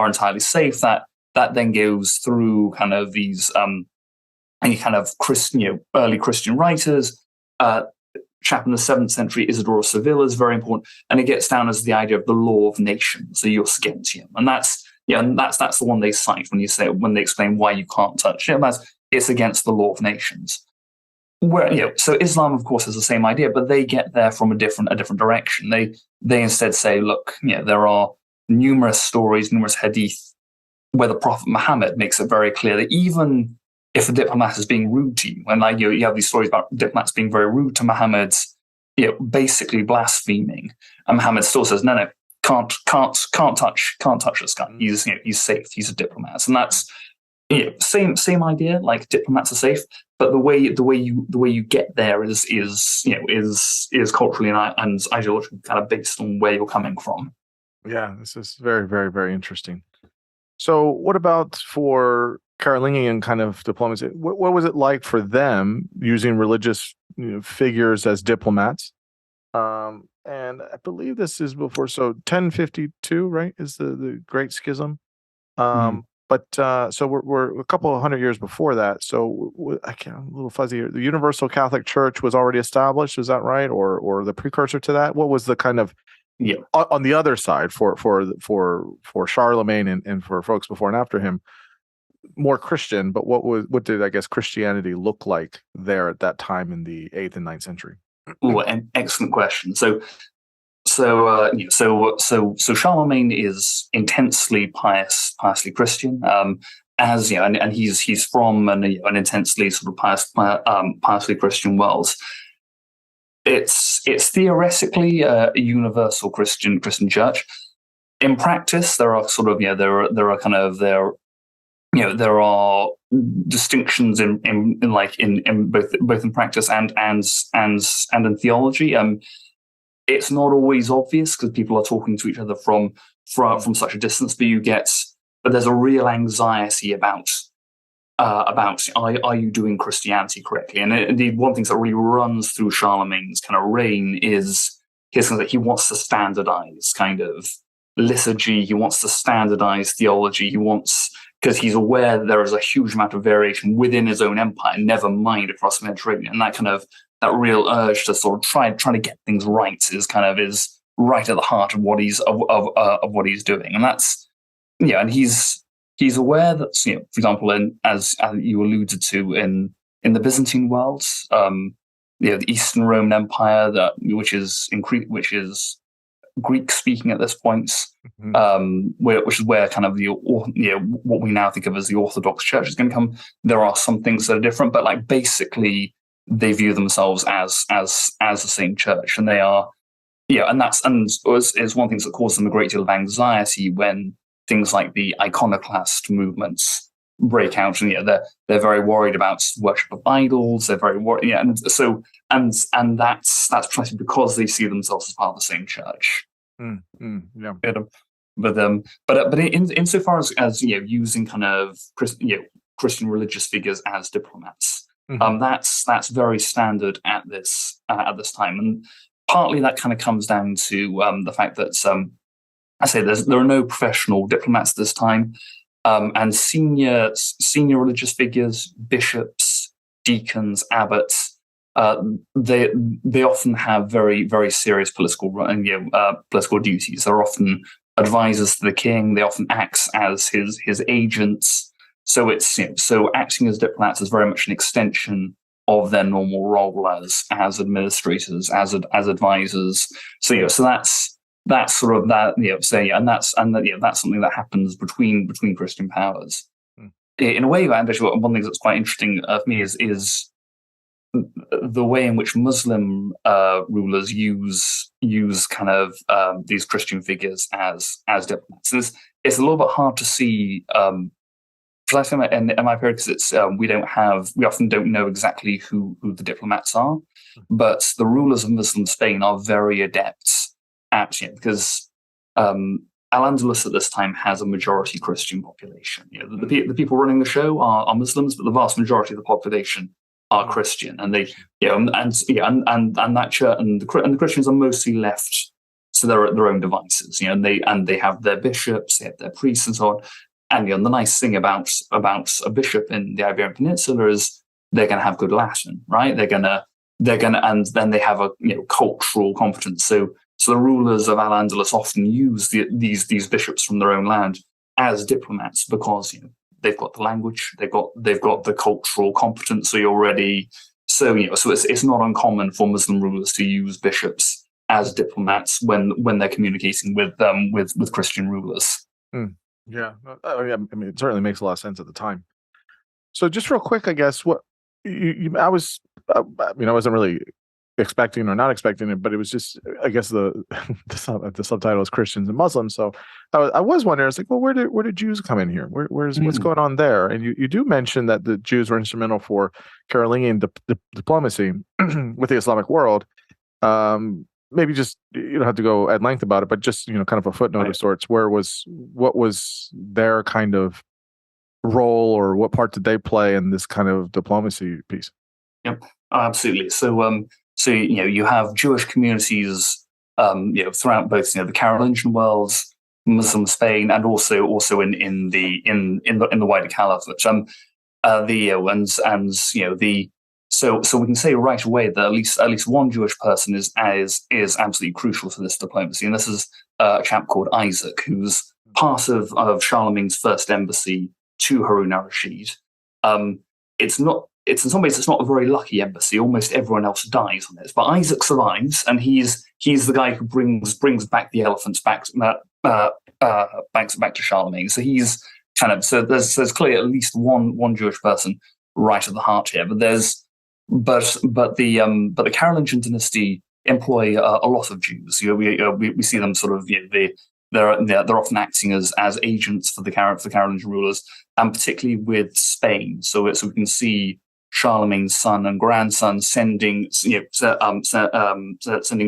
entirely safe. That then goes through kind of these any kind of early Christian writers. Chap in the 7th century, Isidore of Seville, is very important, and it gets down as the idea of the law of nations, the jus gentium, and that's the one they cite when they explain why you can't touch it. It's against the law of nations. Where so Islam, of course, has the same idea, but they get there from a different direction. They instead say, look, there are numerous stories, numerous hadith, where the Prophet Muhammad makes it very clear that even if a diplomat is being rude to you, and you have these stories about diplomats being very rude to Muhammad, basically blaspheming, and Muhammad still says, no, can't touch this guy. He's safe. He's a diplomat, and that's same idea. Like diplomats are safe, but the way you get there is culturally and ideologically kind of based on where you're coming from. Yeah, this is very, very, very interesting. So, what about for Carolingian kind of diplomacy? What was it like for them using religious figures as diplomats? And I believe this is before, so 1052, right, is the Great Schism. But so we're a couple of hundred years before that. So I'm a little fuzzy here. The Universal Catholic Church was already established, is that right, or the precursor to that? What was the kind of on the other side for Charlemagne and for folks before and after him? More Christian, but what did I guess Christianity look like there at that time in the 8th and 9th century? Oh, an excellent question. So Charlemagne is intensely piously Christian, and he's from an intensely sort of piously Christian world. It's theoretically a universal Christian church. In practice, there are sort of there are distinctions in both in practice and in theology. It's not always obvious because people are talking to each other from such a distance, but there's a real anxiety about are you doing Christianity correctly? And indeed, one thing that really runs through Charlemagne's kind of reign is that he wants to standardize kind of liturgy. He wants to standardize theology. Because he's aware there is a huge amount of variation within his own empire, never mind across the Mediterranean. And that real urge to sort of try to get things right is right at the heart of what he's doing. And that's and he's aware that for example, as you alluded to in the Byzantine world, the Eastern Roman Empire which is Greek speaking at this point, which is where kind of what we now think of as the Orthodox Church is going to come. There are some things that are different, but basically they view themselves as the same church, and they are and is one thing that causes them a great deal of anxiety when things like the iconoclast movements break out, and they're very worried about worship of idols. They're very worried, and so and that's precisely because they see themselves as part of the same church. But insofar as using kind of Christian religious figures as diplomats, that's very standard at this time, and partly that kind of comes down to the fact that I say there are no professional diplomats at this time. And senior religious figures, bishops, deacons, abbots, they often have very, very serious political duties. They're often advisors to the king. They often act as his agents. So so acting as diplomats is very much an extension of their normal role as administrators, as advisors. So that's sort of that, and that's something that happens between Christian powers. In a way, actually, one thing that's quite interesting for me is the way in which Muslim rulers use kind of these Christian figures as diplomats. And it's a little bit hard to see. Precisely in my period, because we often don't know exactly who the diplomats are, but the rulers of Muslim Spain are very adept. Because Al-Andalus at this time has a majority Christian population. The people running the show are Muslims, but the vast majority of the population are Christian, and they, and that church and the Christians are mostly left to their own devices. And they have their bishops, they have their priests, and so on. And the nice thing about a bishop in the Iberian Peninsula is they're going to have good Latin, right? They're going to, and then they have a cultural competence. So the rulers of Al-Andalus often use these bishops from their own land as diplomats because they've got the language, they've got the cultural competency already. So it's not uncommon for Muslim rulers to use bishops as diplomats when they're communicating with Christian rulers. Yeah, I mean, it certainly makes a lot of sense at the time. So just real quick, I guess I wasn't really expecting or not expecting it, but it was just, I guess the subtitle is Christians and Muslims. So I was wondering, I was like, well, where did Jews come in here? What's going on there? And you do mention that the Jews were instrumental for Carolingian diplomacy with the Islamic world. Maybe just, you don't have to go at length about it, but just, kind of a footnote of sorts. What was their kind of role, or what part did they play in this kind of diplomacy piece? Yep, absolutely. So you have Jewish communities, throughout both the Carolingian worlds, Muslim Spain, and also in the wider caliphate. So we can say right away that at least one Jewish person is absolutely crucial for this diplomacy, and this is a chap called Isaac, who's part of Charlemagne's first embassy to Harun al-Rashid. In some ways, it's not a very lucky embassy. Almost everyone else dies on it, but Isaac survives, and he's the guy who brings back the elephants back to Charlemagne. So he's there's clearly at least one Jewish person right at the heart here. But the Carolingian dynasty employ a lot of Jews. We see them sort of they're often acting as agents for the Carolingian rulers, and particularly with Spain. So we can see Charlemagne's son and grandson sending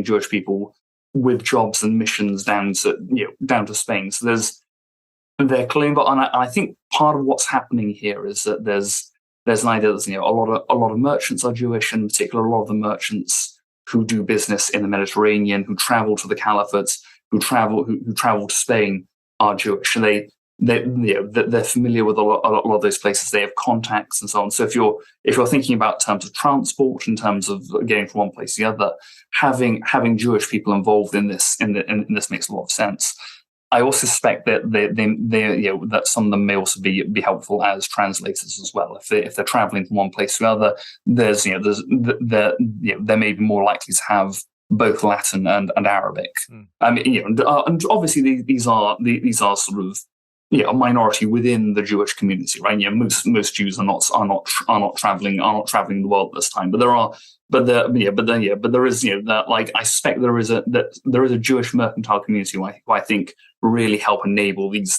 Jewish people with jobs and missions down to Spain. So they're clean, and I think part of what's happening here is that there's an idea that a lot of merchants are Jewish, and in particular a lot of the merchants who do business in the Mediterranean, who travel to the caliphates, who travel to Spain, are Jewish, and they're familiar with a lot of those places. They have contacts and so on. So if you're thinking about terms of transport, in terms of getting from one place to the other, having Jewish people involved in this makes a lot of sense. I also suspect that that some of them may also be helpful as translators as well. If they're traveling from one place to the other, they may be more likely to have both Latin and Arabic. I mean, and obviously these are sort of a minority within the Jewish community, right? Most Jews are not traveling the world this time, but there is I suspect there is a Jewish mercantile community who I think really help enable these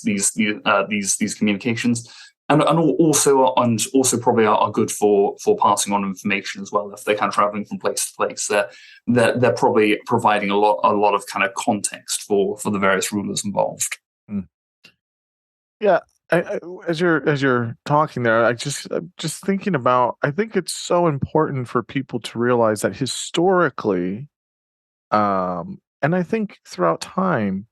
communications, and also probably are good for passing on information as well. If they're kind of traveling from place to place, they're probably providing a lot of kind of context for the various rulers involved. Yeah, as you're talking there, I'm just thinking about. I think it's so important for people to realize that historically, and I think throughout time,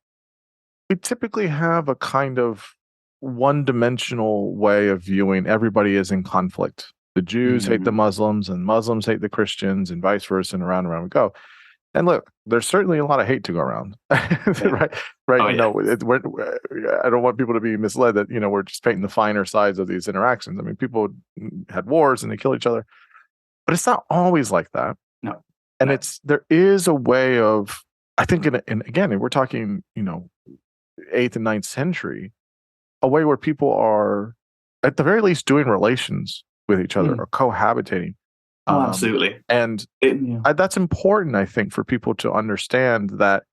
we typically have a kind of one-dimensional way of viewing everybody is in conflict. The Jews hate the Muslims, and Muslims hate the Christians, and vice versa, and around we go. And look, there's certainly a lot of hate to go around, right? Oh, I don't want people to be misled that we're just painting the finer sides of these interactions. I mean, people had wars and they killed each other, but it's not always like that. No, and there is a way of, I think, and again, we're talking 8th and 9th century, a way where people are at the very least doing relations with each other or cohabitating. Absolutely. And that's important, I think, for people to understand that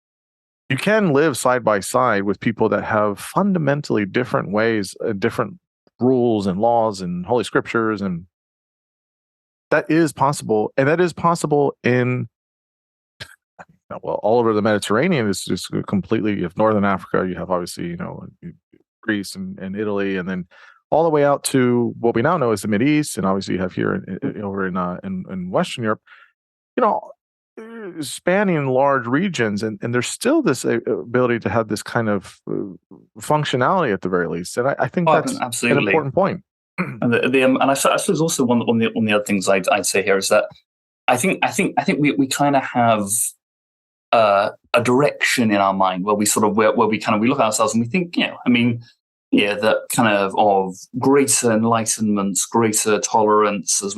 you can live side by side with people that have fundamentally different ways, different rules and laws and holy scriptures, and that is possible. And that is possible in well, all over the Mediterranean is just completely. You have Northern Africa, you have obviously Greece and Italy, and then all the way out to what we now know as the Middle East, and obviously you have here over in Western Europe. You know, spanning large regions, and there's still this ability to have this kind of functionality at the very least, and I think that's an important point. And I suppose also one of the other things I'd say here is that I think we kind of have a direction in our mind where we sort of where we kind of we look at ourselves and we think, that kind of greater enlightenment, greater tolerance as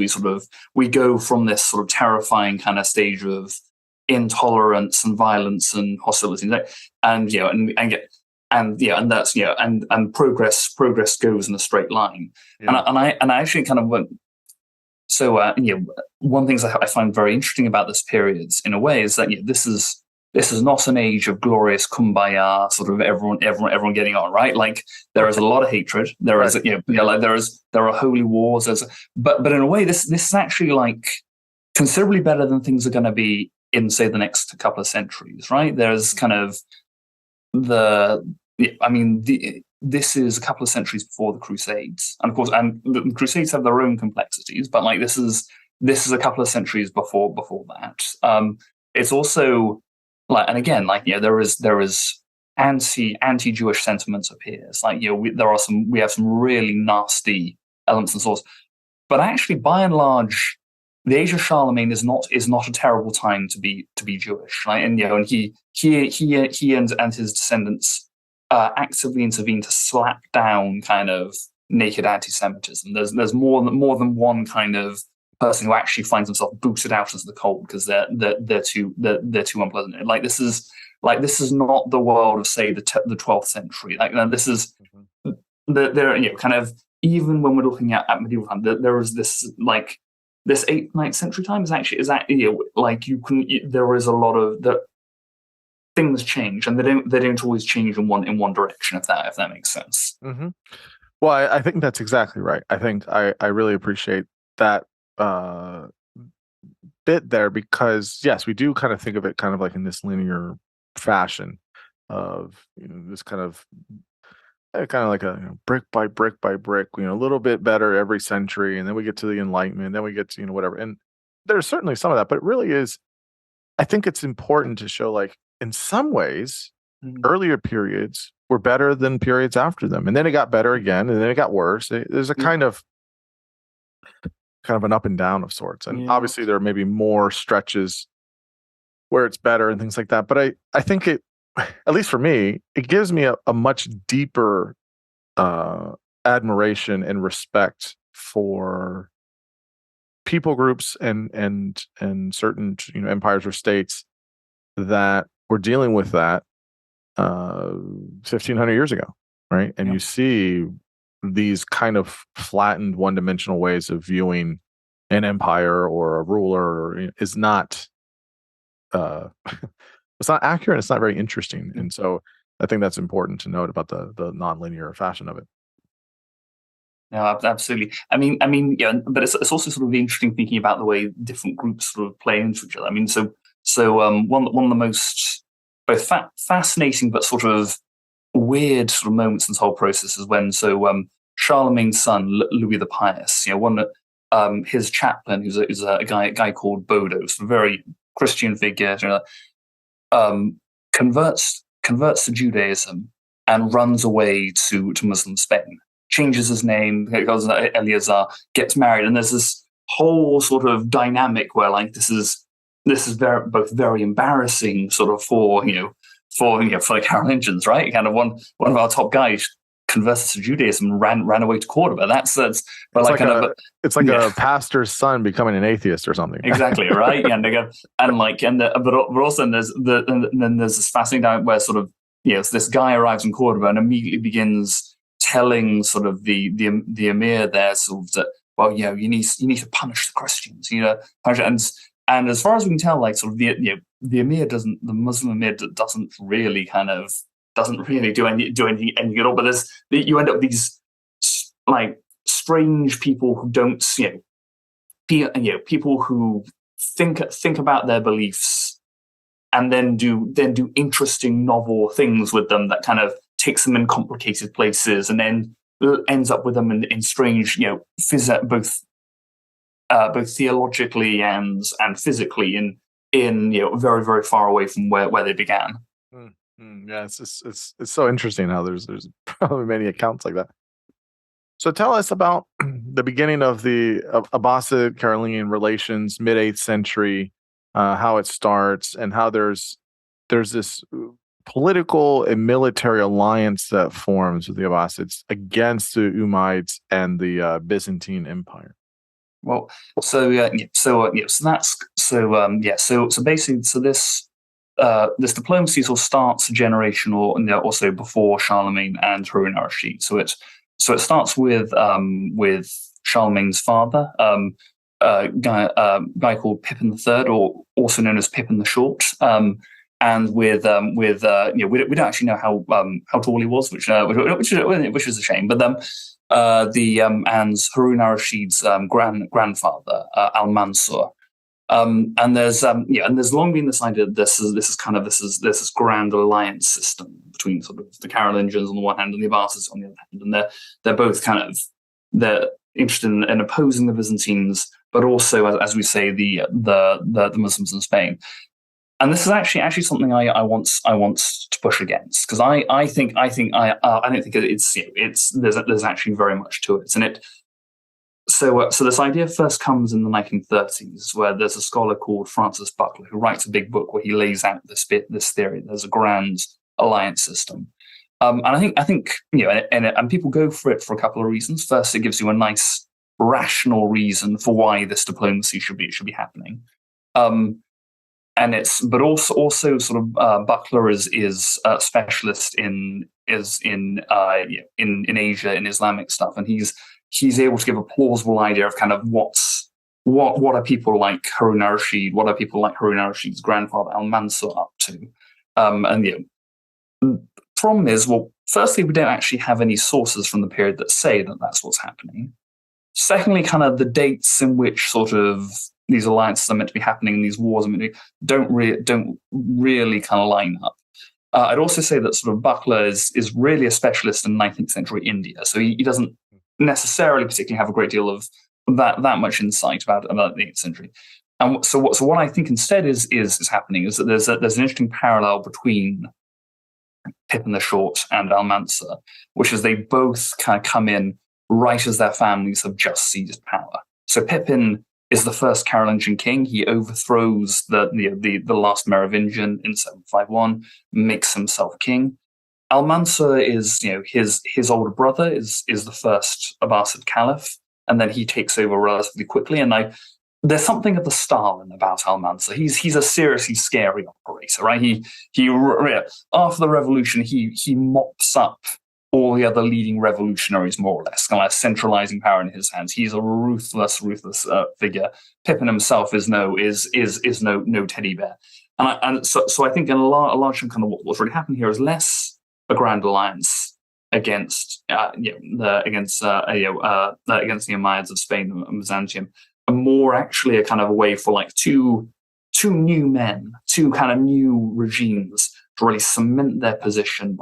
we go from this sort of terrifying kind of stage of intolerance and violence and hostility, and progress goes in a straight line. Yeah. And I actually kind of went. So one thing that I find very interesting about this period, in a way, is that this is not an age of glorious kumbaya, sort of everyone getting on, right? Like there is a lot of hatred. There is, there are holy wars. But in a way, this is actually like considerably better than things are going to be in, say, the next couple of centuries, right? There's kind of this is a couple of centuries before the Crusades, and of course, and the Crusades have their own complexities, but like this is a couple of centuries before that. It's also like, and again, like there is anti-Jewish sentiments appears. Like we have some really nasty elements and sorts, but actually, by and large, the age of Charlemagne is not a terrible time to be Jewish, right? And and he and his descendants actively intervene to slap down kind of naked anti-Semitism. There's more than one kind of person who actually finds himself booted out into the cold because they're too unpleasant. Like this is not the world of, say, the 12th century. Like this is there kind of, even when we're looking at medieval time, there is this like this 8th, 9th century time is actually there is a lot of the things change, and they don't always change in one direction, if that makes sense. Mm-hmm. Well, I think that's exactly right. I think I really appreciate that bit there, because yes, we do kind of think of it kind of like in this linear fashion of this kind of like a brick by brick by brick, a little bit better every century, and then we get to the Enlightenment, then we get to whatever, and there's certainly some of that, but it really is. I think it's important to show, like, in some ways, earlier periods were better than periods after them, and then it got better again, and then it got worse. There's a kind of an up and down of sorts, and obviously there may be more stretches where it's better and things like that. But I think it, at least for me, it gives me a much deeper admiration and respect for people groups and certain empires or states that were dealing with that 1,500 years ago, right? And you see these kind of flattened, one-dimensional ways of viewing an empire or a ruler is not it's not accurate. It's not very interesting, and so I think that's important to note about the non-linear fashion of it. No, absolutely. I mean, but it's also sort of interesting thinking about the way different groups sort of play into each other. I mean, so one of the most both fascinating but sort of weird sort of moments in this whole process is when Charlemagne's son Louis the Pious, his chaplain, who's a guy called Bodo, a very Christian figure, converts to Judaism and runs away to Muslim Spain. Changes his name, goes Eleazar, gets married, and there's this whole sort of dynamic where like this is very embarrassing sort of for the Carolingians, right? Kind of one of our top guys converted to Judaism and ran away to Cordoba. It's like a pastor's son becoming an atheist or something. Exactly, right? Yeah, but also then there's this fascinating dynamic where sort of this guy arrives in Cordoba and immediately begins telling sort of the emir there sort of that, well, you need to punish the Christians, and as far as we can tell, like sort of the Muslim emir doesn't really do anything at all. But you end up with these like strange people who don't people who think about their beliefs and then do interesting, novel things with them that kind of takes them in complicated places, and then ends up with them in strange, both theologically and physically in very, very far away from where they began. Yeah, it's so interesting how there's probably many accounts like that. So tell us about the beginning of the Abbasid Carolingian relations, mid 8th century, how it starts, and how there's this political and military alliance that forms with the Abbasids against the Umayyads and the Byzantine Empire. Well, so basically, this diplomacy sort of starts a generation or also before Charlemagne and Harun al-Rashid. So it starts with Charlemagne's father, a guy called Pippin III, or also known as Pippin the Short, and we don't actually know how tall he was, which is a shame. But and Harun al-Rashid's grandfather, Al-Mansur. And there's long been this idea that this is grand alliance system between sort of the Carolingians on the one hand and the Abbasids on the other hand, and they're both they're interested in opposing the Byzantines, but also, as we say, the Muslims in Spain. And this is actually something I want to push against, because I don't think there's actually very much to it, and it. So this idea first comes in the 1930s, where there's a scholar called Francis Buckler who writes a big book where he lays out this theory. There's a grand alliance system, and I think and people go for it for a couple of reasons. First, it gives you a nice rational reason for why this diplomacy should be happening. But also sort of Buckler is a specialist in Asia, in Islamic stuff, and he's able to give a plausible idea of kind of what are people like Harun al-Rashid, what are people like Harun al-Rashid's grandfather Al-Mansur up to, and the problem is, well, firstly, we don't actually have any sources from the period that say that that's what's happening. Secondly, kind of the dates in which sort of these alliances are meant to be happening and these wars are meant to be, don't really kind of line up. I'd also say that sort of Buckler is really a specialist in 19th century India, so he doesn't necessarily particularly have a great deal of that much insight about the 8th century. And so what I think instead is happening is that there's an interesting parallel between Pippin the Short and Al-Mansur, which is they both kind of come in right as their families have just seized power. So Pippin is the first Carolingian king. He overthrows the last Merovingian in 751, makes himself king. Al-Mansur is, his older brother is the first Abbasid caliph, and then he takes over relatively quickly. And there's something of the Stalin about Al-Mansur. He's a seriously scary operator, right? He after the revolution, he mops up all the other leading revolutionaries, more or less, kind of centralizing power in his hands. He's a ruthless figure. Pippin himself is no teddy bear. And so I think in a large chunk, kind of what's really happened here is less a grand alliance against the Umayyads of Spain and Byzantium, and more actually a kind of a way for like two new men, two kind of new regimes to really cement their position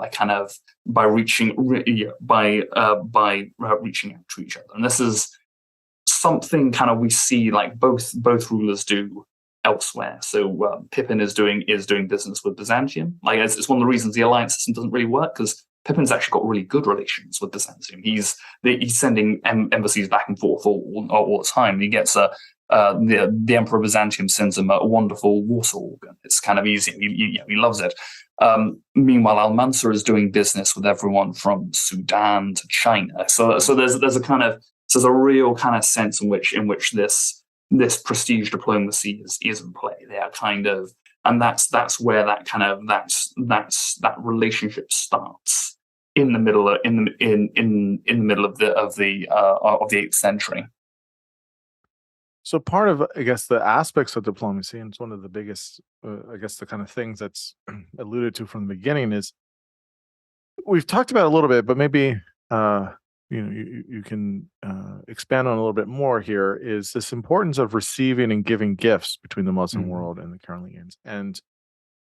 by reaching out to each other. And this is something kind of we see like both rulers do elsewhere. So Pippin is doing business with Byzantium. Like it's one of the reasons the alliance system doesn't really work, because Pippin's actually got really good relations with Byzantium. He's sending embassies back and forth all the time. He gets the Emperor of Byzantium sends him a wonderful water organ. It's kind of easy. He loves it. Meanwhile, Al-Mansur is doing business with everyone from Sudan to China. So there's a real kind of sense in which this prestige diplomacy is in play. They are kind of, and that's where that relationship starts in the middle of the 8th century. So part of, I guess, the aspects of diplomacy, and it's one of the biggest, I guess, the kind of things that's alluded to from the beginning, is we've talked about it a little bit, but maybe you can expand on a little bit more here, is this importance of receiving and giving gifts between the Muslim world and the Carolingians. And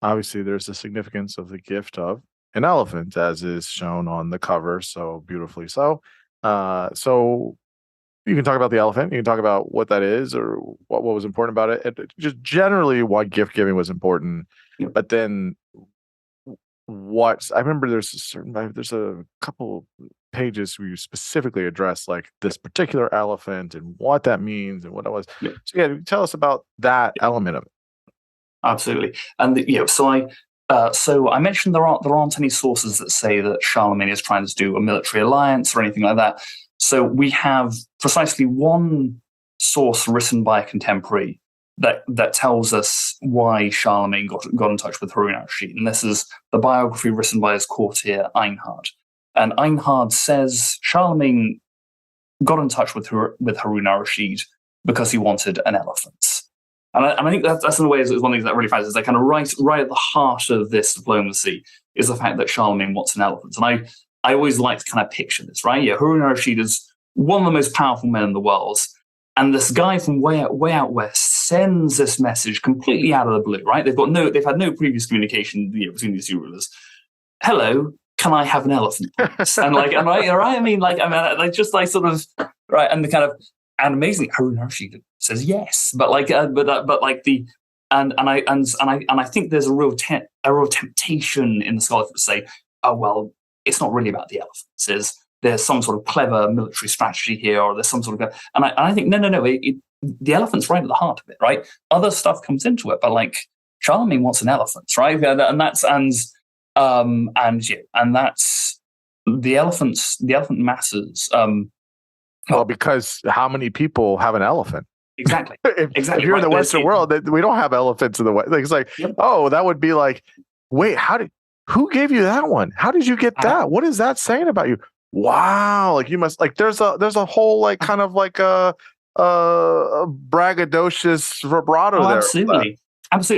obviously there's the significance of the gift of an elephant, as is shown on the cover so beautifully. So you can talk about the elephant. You can talk about what that is or what was important about it. Just generally why gift giving was important. Yep. But then what I remember there's a couple pages where you specifically address like this particular elephant and what that means and what it was. Yep. So yeah, tell us about that element of it. Absolutely. And so I mentioned there aren't any sources that say that Charlemagne is trying to do a military alliance or anything like that. So we have precisely one source written by a contemporary that tells us why Charlemagne got in touch with Harun al-Rashid. And this is the biography written by his courtier Einhard. And Einhard says Charlemagne got in touch with Harun al-Rashid because he wanted an elephant. And I think that's in a way is one of the things that really fascinates. Like kind of right at the heart of this diplomacy is the fact that Charlemagne wants an elephant. And I always like to kind of picture this, right? Yeah, Harun al-Rashid is one of the most powerful men in the world. And this guy from way out west sends this message completely out of the blue, right? They've had no previous communication between these two rulers. Hello, can I have an elephant? And amazingly, Harun al-Rashid says yes, but I think there's a real temptation in the scholarship to say, oh well, it's not really about the elephants. There's some sort of clever military strategy here, or there's some sort of, and I think no, the elephant's right at the heart of it, right? Other stuff comes into it, but like Charlemagne wants an elephant, right? And that's the elephant matters. Well, because how many people have an elephant? Exactly. If you're in the Western world, we don't have elephants in the West. It's like, yep. Oh, that would be like, wait, who gave you that one? How did you get that? What is that saying about you? Wow, like you must like. There's a whole like kind of like a braggadocious vibrato there. Absolutely,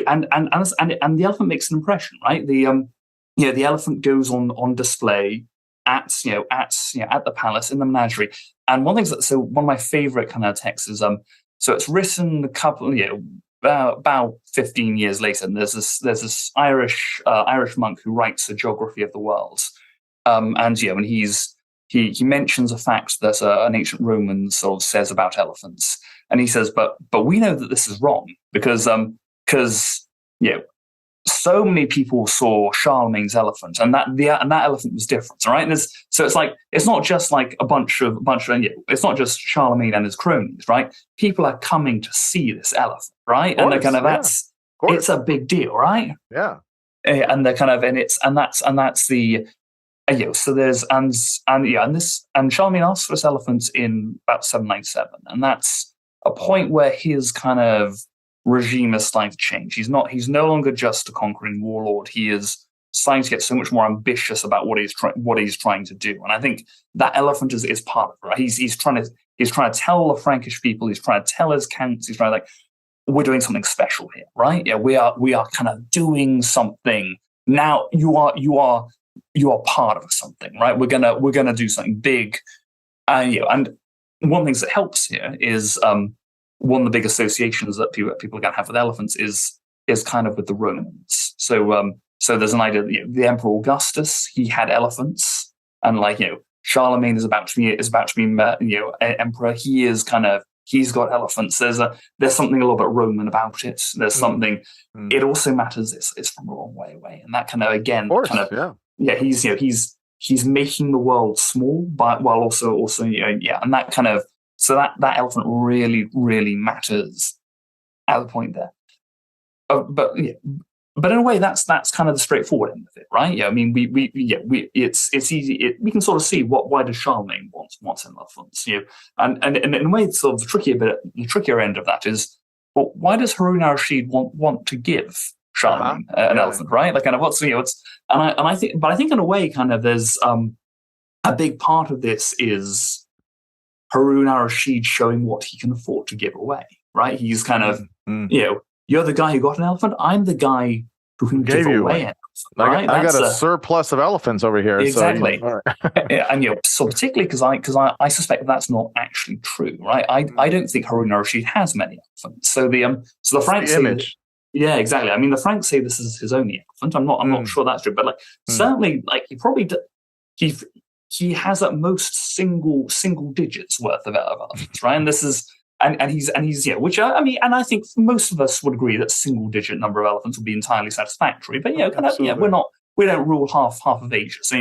and the elephant makes an impression, right? The elephant goes on display at the palace in the menagerie. And one of my favorite kind of texts is so it's written a couple about 15 years later, and there's this Irish monk who writes a geography of the world, and he mentions a fact that an ancient Roman sort of says about elephants, and he says, but we know that this is wrong because so many people saw Charlemagne's elephant, and that elephant was different, all right? And so it's like it's not just like a bunch of it's not just Charlemagne and his cronies, right? People are coming to see this elephant, right? And they're kind of it's a big deal, right? Yeah. And they're kind of that's the so there's and Charlemagne asked for this elephant in about 797, and that's a point where his kind of regime is starting to change. He's no longer just a conquering warlord. He is starting to get so much more ambitious about what he's trying to do. And I think that elephant is part of it. Right? He's trying to tell the Frankish people. He's trying to tell his counts. He's trying to we're doing something special here, right? Yeah, we are kind of doing something. Now you are part of something, right? We're gonna do something big. And one of the things that helps here is one of the big associations that people are going to have with elephants is kind of with the Romans. So there's an idea that the Emperor Augustus, he had elephants, and Charlemagne is about to be emperor. He's got elephants. There's something a little bit Roman about it. There's something. It also matters. It's from a long way away, and that kind of again, he's making the world small, but while also and that kind of. So that elephant really, really matters at the point there. But in a way, that's kind of the straightforward end of it, right? Yeah, I mean, it's easy. We can sort of see why does Charlemagne want an elephant? And in a way, sort of the trickier end of that is, well, why does Harun al-Rashid want to give Charlemagne an elephant, right? Like, kind of I think in a way, kind of there's a big part of this is Harun al-Rashid showing what he can afford to give away, right? He's kind of, you're the guy who got an elephant. I'm the guy who can give away an elephant. Right? I got a surplus of elephants over here. Exactly. So, and so particularly because I suspect that's not actually true, right? I don't think Harun al-Rashid has many elephants. So the Franks image. Yeah, exactly. I mean, the Franks say this is his only elephant. I'm not sure that's true, but like certainly, like he has at most single digits worth of elephants, right? And this is and he's which I mean, and I think most of us would agree that single digit number of elephants would be entirely satisfactory. But we don't rule half of Asia, so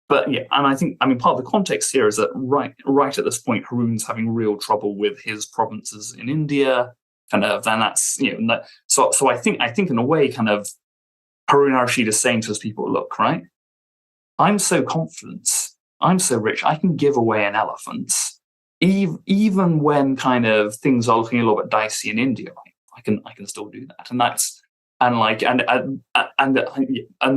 but yeah, and I think, I mean, part of the context here is that right at this point, Harun's having real trouble with his provinces in India, kind of, and that's so I think in a way, kind of, Harun al-Rashid is saying to his people, look, right, I'm so confident, I'm so rich, I can give away an elephant, even when kind of things are looking a little bit dicey in India. Right? I can still do that, and that's. And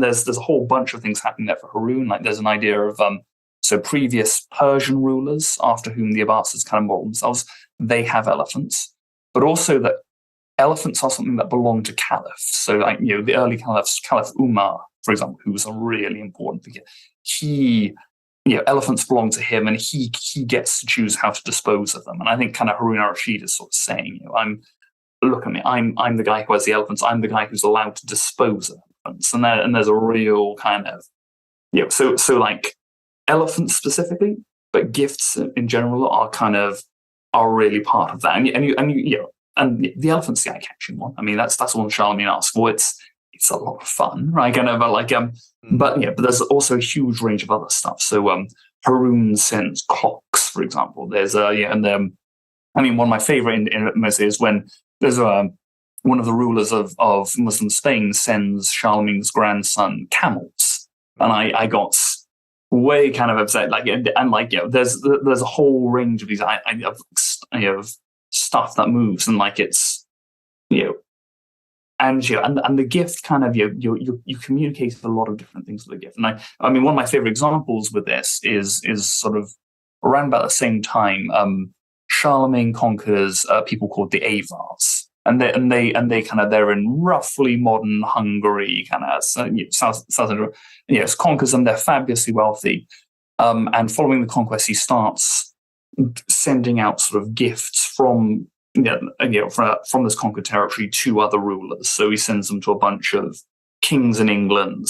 there's a whole bunch of things happening there for Harun. Like there's an idea of so previous Persian rulers after whom the Abbasids kind of model themselves, they have elephants, but also that elephants are something that belong to caliphs. So like the early caliphs, Caliph Umar, for example, who was a really important figure, elephants belong to him, and he gets to choose how to dispose of them. And I think kind of Harun al-Rashid is sort of saying, look at me, I'm the guy who has the elephants, I'm the guy who's allowed to dispose of elephants. And there's a real kind of, so like elephants specifically, but gifts in general are really part of that. And the elephant's the eye-catching one. I mean, that's all Charlemagne asks for. It's a lot of fun, right? But there's also a huge range of other stuff. So Harun sends clocks, for example. There's one of my favorite is when there's one of the rulers of Muslim Spain sends Charlemagne's grandson camels, and I got way kind of upset. There's a whole range of these of stuff that moves, and it's and the gift kind of you communicate a lot of different things with the gift. And I mean, one of my favorite examples with this is sort of around about the same time. Charlemagne conquers people called the Avars, and they're in roughly modern Hungary, kind of south conquers them. They're fabulously wealthy, and following the conquest, he starts sending out sort of gifts from this conquered territory to other rulers. So he sends them to a bunch of kings in England,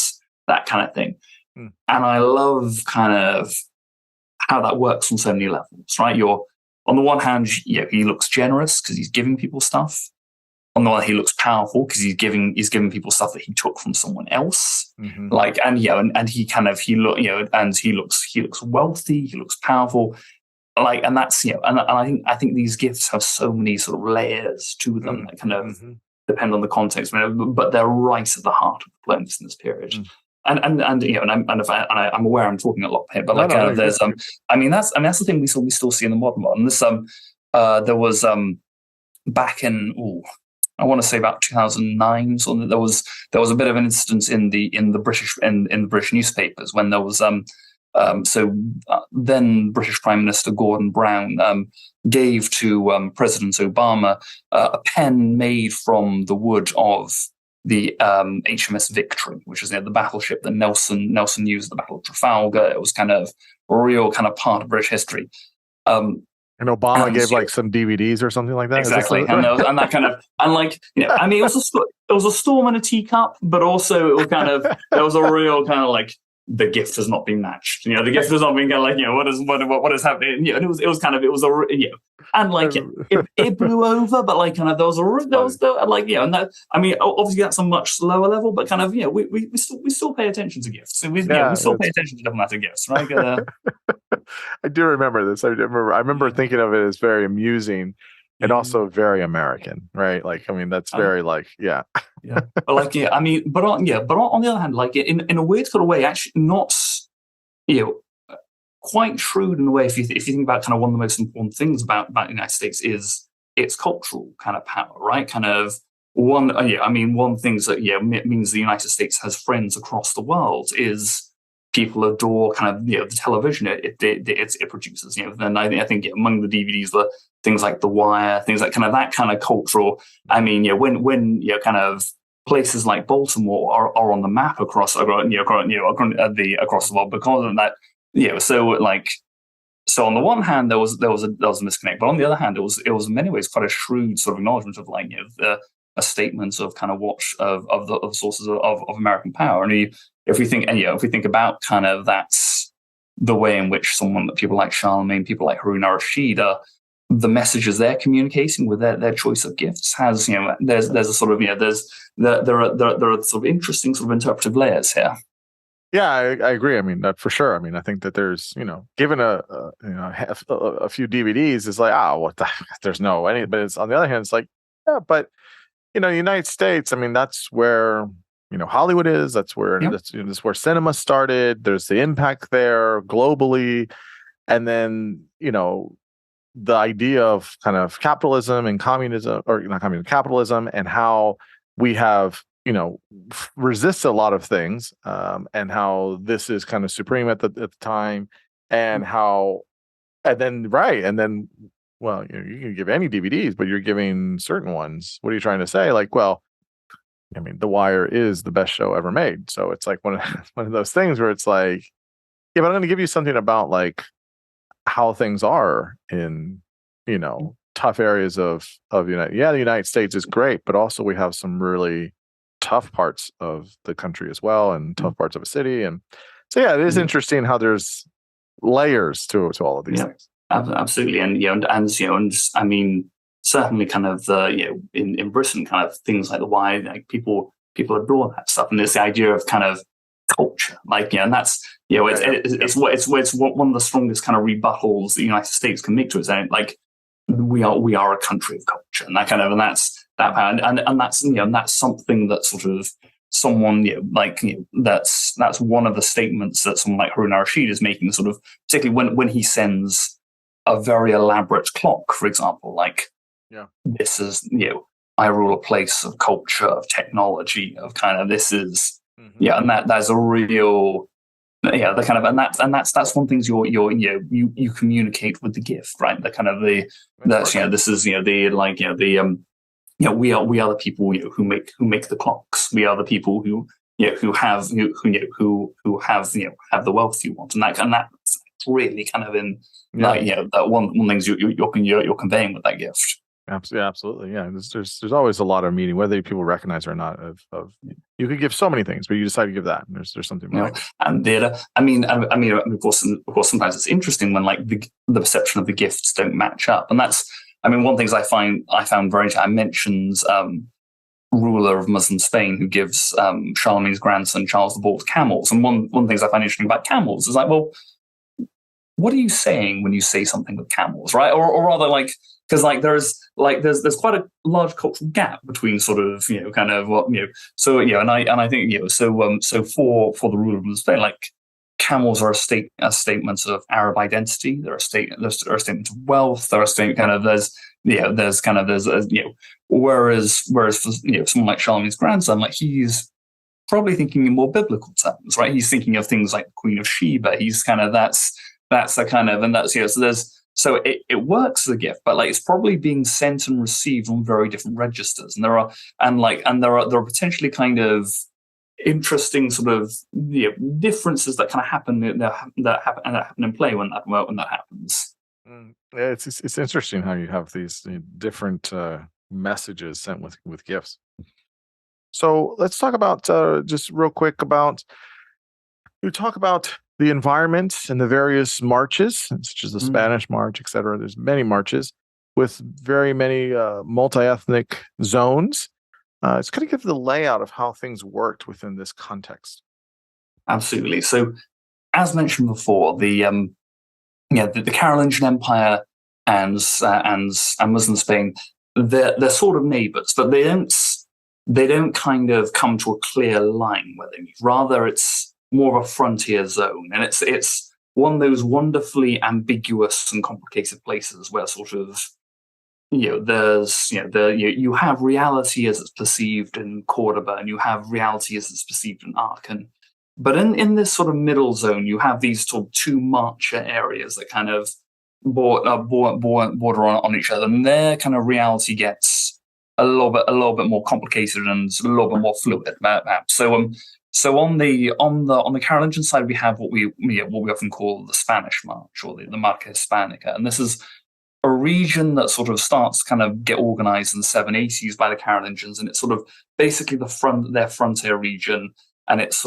that kind of thing. And I love kind of how that works on so many levels, right? On the one hand, he looks generous because he's giving people stuff. On the other hand, he looks powerful because he's giving people stuff that he took from someone else. Mm-hmm. He looks wealthy. He looks powerful. And that's and I think these gifts have so many sort of layers to them that kind of depend on the context, but they're right at the heart of diplomacy in this period. Mm. I'm aware I'm talking a lot here, but there's that's the thing we still see in the modern world. And this there was back in I want to say about 2009, so there was a bit of an incident in the British newspapers when there was then British Prime Minister Gordon Brown gave to President Obama a pen made from the wood of the HMS Victory, which is the battleship that Nelson used at the Battle of Trafalgar. It was kind of a real kind of part of British history. And Obama gave like some DVDs or something like that. Exactly, and that kind of I mean, it was a storm in a teacup, but also it was kind of there was a real kind of like the gift has not been matched. The gift has not been kind of like what is happening. And it was and like it blew over, but like kind of there was and that, I mean, obviously that's a much lower level, but kind of we still pay attention to gifts. So we still pay attention to diplomatic gifts, right? I do remember this. I remember thinking of it as very amusing and also very American, right? Like, I mean, that's very But I mean, but on the other hand, like in a weird sort of way, actually not quite shrewd in a way. If you think about kind of one of the most important things about the United States is its cultural kind of power, right? Kind of one thing that means the United States has friends across the world is people adore kind of the television it produces. Then I think among the DVDs were things like The Wire, things like kind of that kind of cultural. I mean, when kind of places like Baltimore are on the map across the world because of that. So like on the one hand, there was a disconnect, but on the other hand, it was in many ways quite a shrewd sort of acknowledgement of like, a statement of kind of what of the sources of American power. And if we think about kind of that's the way in which people like Charlemagne, people like Harun al-Rashid the messages they're communicating with their choice of gifts has, there's a sort of, there are sort of interesting sort of interpretive layers here. Yeah, I agree. I mean, that for sure. I mean, I think that there's, given a few DVDs, it's like, what the, there's no any, but it's on the other hand, it's like, yeah, but United States, I mean, that's where, Hollywood is, that's where, that's where cinema started. There's the impact there globally. And then, the idea of kind of capitalism and communism, or not communism, capitalism, and how we have, resisted a lot of things, and how this is kind of supreme at the time, and how, and then, well, you can give any DVDs, but you're giving certain ones. What are you trying to say? Like, well, I mean, The Wire is the best show ever made. So it's like one of those things where it's like, yeah, but I'm going to give you something about like how things are in, tough areas of the United States is great, but also we have some really tough parts of the country as well, and tough parts of a city. And so, yeah, it is interesting how there's layers to all of these things. Absolutely. And I mean, certainly kind of in Britain, kind of things like The Wire, like people adore that stuff. And there's the idea of kind of culture, like, and that's, it's one of the strongest kind of rebuttals the United States can make to it. And like, we are a country of culture, and that kind of, and that's that, and that's, and that's something that sort of someone, that's one of the statements that someone like Harun al-Rashid is making, sort of, particularly when he sends a very elaborate clock, for example, like, this is, I rule a place of culture, of technology, of kind of, this is, and that's a real, the kind of, and that's one thing you communicate with the gift, right? The kind of this is the like we are the people who make the clocks. We are the people who have have the wealth you want, and that's really kind of in that one things you're conveying with that gift. Absolutely, yeah. There's always a lot of meaning, whether people recognize it or not. Of you could give so many things, but you decide to give that, and there's something more. And I mean, of course, sometimes it's interesting when like the perception of the gifts don't match up, and that's, I mean, one of the things I found very interesting. I mentioned ruler of Muslim Spain who gives Charlemagne's grandson Charles the Bald camels, and one of the things I find interesting about camels is like, well, what are you saying when you say something with camels, right? Or rather, like, because like there's quite a large cultural gap between sort of kind of what so and I think so for the ruler of Spain, like, camels are a statement of Arab identity. They're a statement of wealth. They're a statement kind of whereas for someone like Charlemagne's grandson, like, he's probably thinking in more biblical terms, right? He's thinking of things like the Queen of Sheba. He's kind of that's a kind of, and that's so it works as a gift, but like it's probably being sent and received on very different registers, and there are potentially kind of interesting sort of differences that kind of happen that happen in play when that happens. Yeah, it's interesting how you have these different messages sent with gifts. So let's talk about just real quick about, you talk about the environment and the various marches, such as the Spanish March, etc. There's many marches with very many multi-ethnic zones. It's going to give the layout of how things worked within this context. Absolutely. So, as mentioned before, the Carolingian Empire and Muslim Spain, they're sort of neighbors, but they don't kind of come to a clear line where they meet. Rather, it's more of a frontier zone, and it's one of those wonderfully ambiguous and complicated places where sort of there's you have reality as it's perceived in Cordoba, and you have reality as it's perceived in Aachen. But in this sort of middle zone, you have these sort of two marcher areas that kind of border on each other, and their kind of reality gets a little bit more complicated and a little bit more fluid. So on the Carolingian side, we have what we often call the Spanish March, or the Marca Hispanica, and this is a region that sort of starts to kind of get organized in the 780s by the Carolingians, and it's sort of basically their frontier region, and it's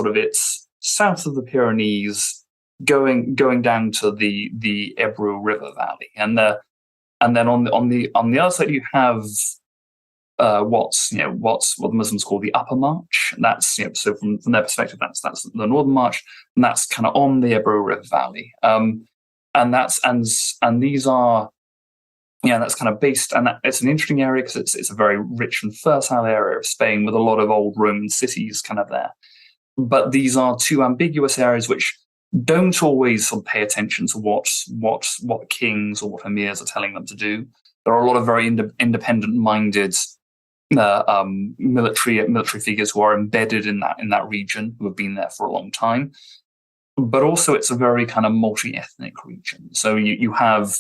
south of the Pyrenees, going down to the Ebro River Valley, and then on the other side you have what the Muslims call the Upper March. That's so from their perspective, that's the Northern March, and that's kind of on the Ebro River Valley, and these are. Yeah, that's kind of based, and it's an interesting area because it's a very rich and fertile area of Spain with a lot of old Roman cities kind of there. But these are two ambiguous areas which don't always sort of pay attention to what kings or what emirs are telling them to do. There are a lot of very independent-minded military figures who are embedded in that region, who have been there for a long time. But also, it's a very kind of multi-ethnic region. So you have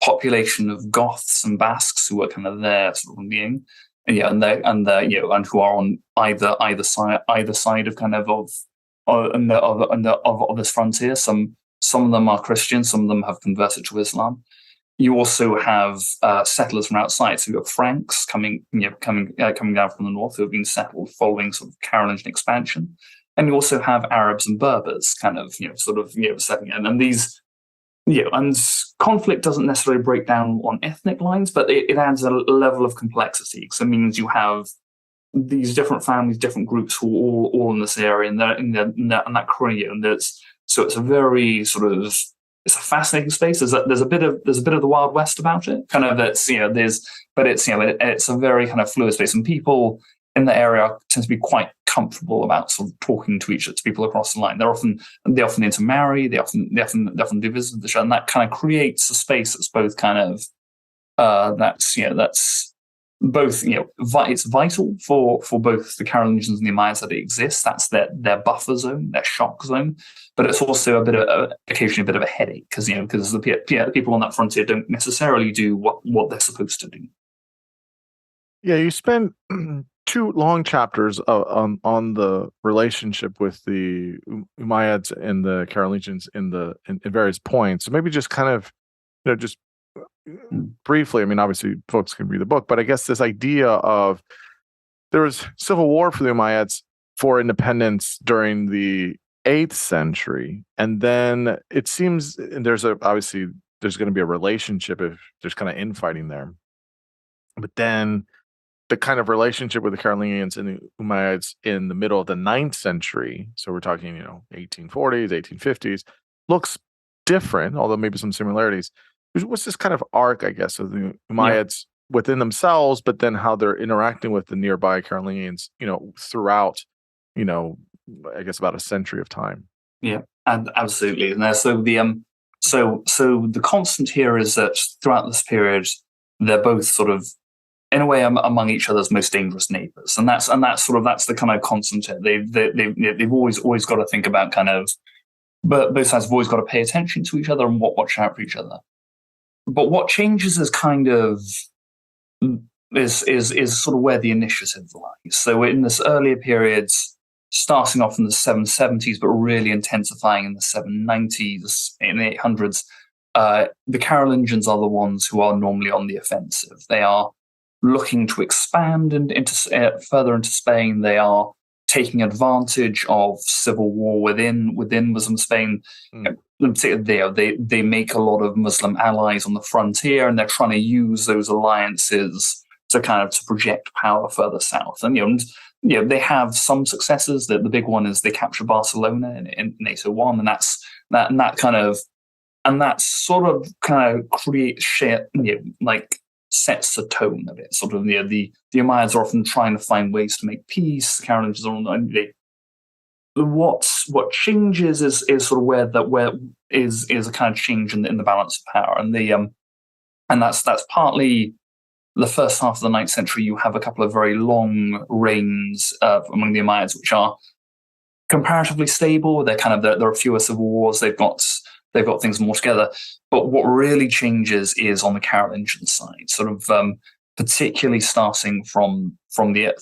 population of Goths and Basques who are kind of there sort of being, and who are on either side of kind of this frontier. Some of them are Christian, some of them have converted to Islam. You also have settlers from outside, so you have Franks coming down from the north who have been settled following sort of Carolingian expansion, and you also have Arabs and Berbers kind of setting in, and these. And conflict doesn't necessarily break down on ethnic lines, but it adds a level of complexity. Because it means you have these different families, different groups who are all in this area, and that Korea, and so it's a very it's a fascinating space. There's a bit of the Wild West about it, kind of it's a very kind of fluid space, and people in the area tend to be quite comfortable about sort of talking to people across the line. They often intermarry. They often do visit the show, and that kind of creates a space that's both kind of that's both it's vital for both the Carolingians and the Umayyads that it exists. That's their buffer zone, their shock zone. But it's also occasionally a bit of a headache because the people on that frontier don't necessarily do what they're supposed to do. Yeah, you spend 2 long chapters on the relationship with the Umayyads and the Carolingians in various points. So maybe just kind of, just briefly. I mean, obviously, folks can read the book, but I guess this idea of there was civil war for the Umayyads for independence during the 8th century, and then it seems there's going to be a relationship if there's kind of infighting there, but then the kind of relationship with the Carolingians and the Umayyads in the middle of the 9th century, so we're talking, 1840s, 1850s, looks different, although maybe some similarities. What's this kind of arc, I guess, of the Umayyads within themselves, but then how they're interacting with the nearby Carolingians, throughout, I guess about a century of time. Yeah, and absolutely. And so the constant here is that throughout this period, they're both sort of, in a way, among each other's most dangerous neighbors, and that's the kind of constant. They've always got to think about kind of, but both sides have always got to pay attention to each other and watch out for each other. But what changes is kind of is sort of where the initiative lies. So in this earlier periods, starting off in the 770s, but really intensifying in the 790s, in the 800s, the Carolingians are the ones who are normally on the offensive. They are looking to expand further into Spain. They are taking advantage of civil war within Muslim Spain. They make a lot of Muslim allies on the frontier, and they're trying to use those alliances to project power further south. And they have some successes. The big one is they capture Barcelona in 801, and that sort of creates sets the tone of it. Sort of the Umayyads are often trying to find ways to make peace. The Carolingians are what changes is sort of where is a kind of change in the balance of power, and that's partly the first half of the 9th century. You have a couple of very long reigns among the Umayyads, which are comparatively stable. There are fewer civil wars. They've got things more together. But what really changes is on the Carolingian side, sort of particularly starting from the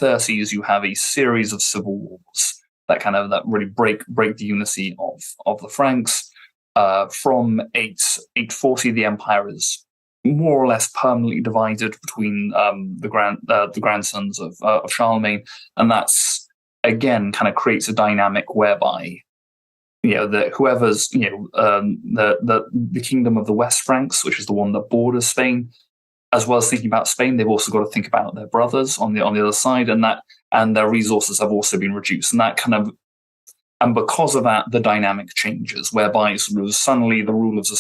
30s, you have a series of civil wars that really break the unity of the Franks. From 840, the empire is more or less permanently divided between the grandsons of Charlemagne, and that's again kind of creates a dynamic whereby whoever's the kingdom of the West Franks, which is the one that borders Spain, as well as thinking about Spain, they've also got to think about their brothers on the other side, and their resources have also been reduced, and because of that, the dynamic changes, whereby sort of suddenly the rulers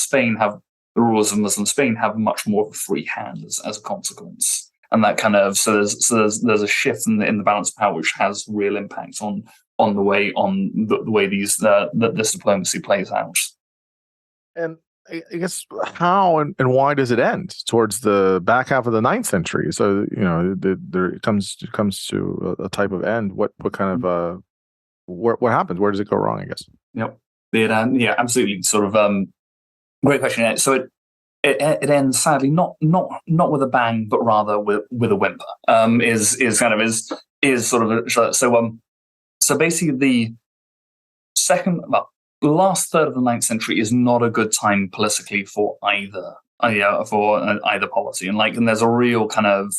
of Muslim Spain have much more of a free hand as a consequence, and that there's a shift in the balance of power, which has real impact on the way this diplomacy plays out. And I guess how and why does it end towards the back half of the 9th century? So it comes to a type of end. What kind of what happens? Where does it go wrong? I guess. Yep. Yeah, absolutely. Sort of great question. So it ends sadly not with a bang, but rather with a whimper. So basically the last third of the 9th century is not a good time politically for either policy, and there's a real kind of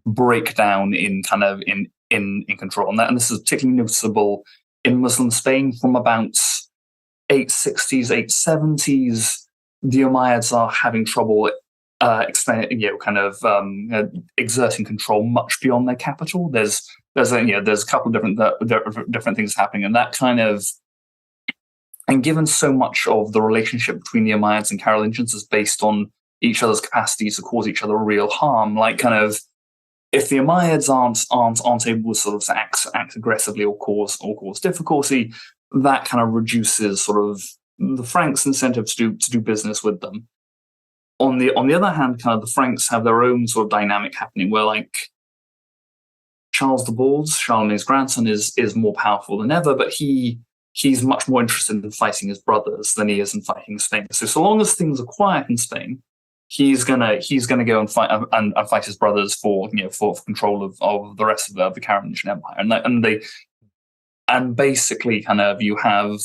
breakdown in control, and this is particularly noticeable in Muslim Spain from about 860s, 870s. The Umayyads are having trouble exerting control much beyond their capital. There's a couple of different things happening, and that and given so much of the relationship between the Umayyads and Carolingians is based on each other's capacity to cause each other real harm, if the Umayyads aren't able to sort of act aggressively or cause difficulty, that kind of reduces sort of the Franks' incentive to do business with them. On the other hand, kind of the Franks have their own sort of dynamic happening where Charles the Bald, Charlemagne's grandson, is more powerful than ever, but he's much more interested in fighting his brothers than he is in fighting Spain. So long as things are quiet in Spain, he's gonna go and fight his brothers for control of the rest of the Carolingian Empire, and basically kind of you have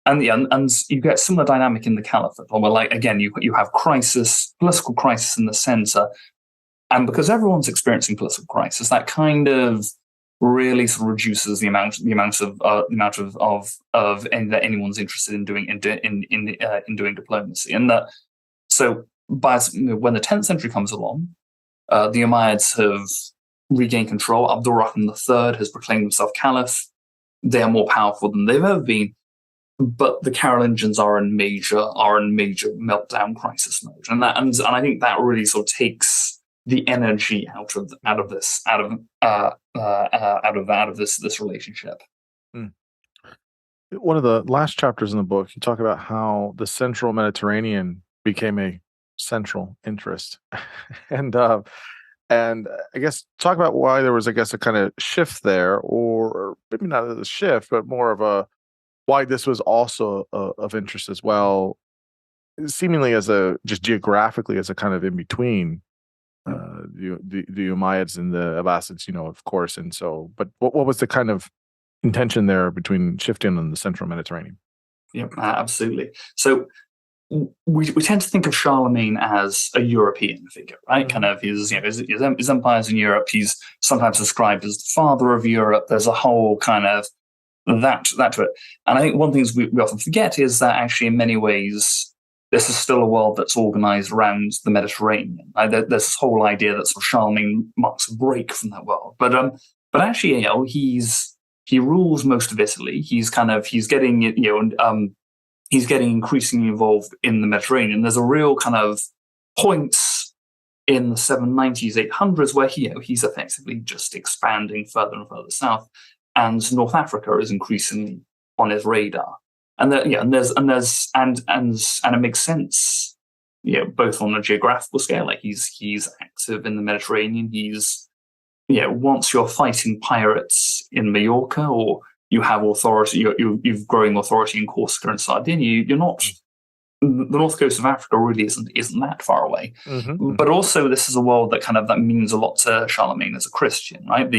and you get similar dynamic in the Caliphate, where again you have political crisis in the center, and because everyone's experiencing political crisis, that kind of really sort of reduces the amount of that anyone's interested in doing diplomacy, and that so. But when the 10th century comes along, the Umayyads have regained control. Abdul-Rahman III has proclaimed himself caliph. They are more powerful than they've ever been, but the Carolingians are in major meltdown crisis mode, and I think that really sort of takes the energy out of this relationship. One of the last chapters in the book, you talk about how the central Mediterranean became a central interest, and I guess talk about why there was, I guess, a kind of shift there, or maybe not a shift, but more of a why this was also of interest as well, seemingly as just geographically as a kind of in between the Umayyads and the Abbasids, of course, and so. But what was the kind of intention there between shifting on the central Mediterranean? Yeah, absolutely. So. We tend to think of Charlemagne as a European figure, right? Kind of his empire's in Europe. He's sometimes described as the father of Europe. There's a whole kind of that to it. And I think one of the things we often forget is that actually in many ways this is still a world that's organized around the Mediterranean. There's this whole idea that sort of Charlemagne marks a break from that world. But actually, he rules most of Italy. He's getting increasingly involved in the Mediterranean. There's a real kind of points in the 790s, 800s where he's effectively just expanding further and further south, and North Africa is increasingly on his radar. And it makes sense, both on a geographical scale, he's active in the Mediterranean. Once you're fighting pirates in Majorca, or you have authority, you've growing authority in Corsica and Sardinia, you're not. The north coast of Africa really isn't that far away. Mm-hmm. But also, this is a world that means a lot to Charlemagne as a Christian, right?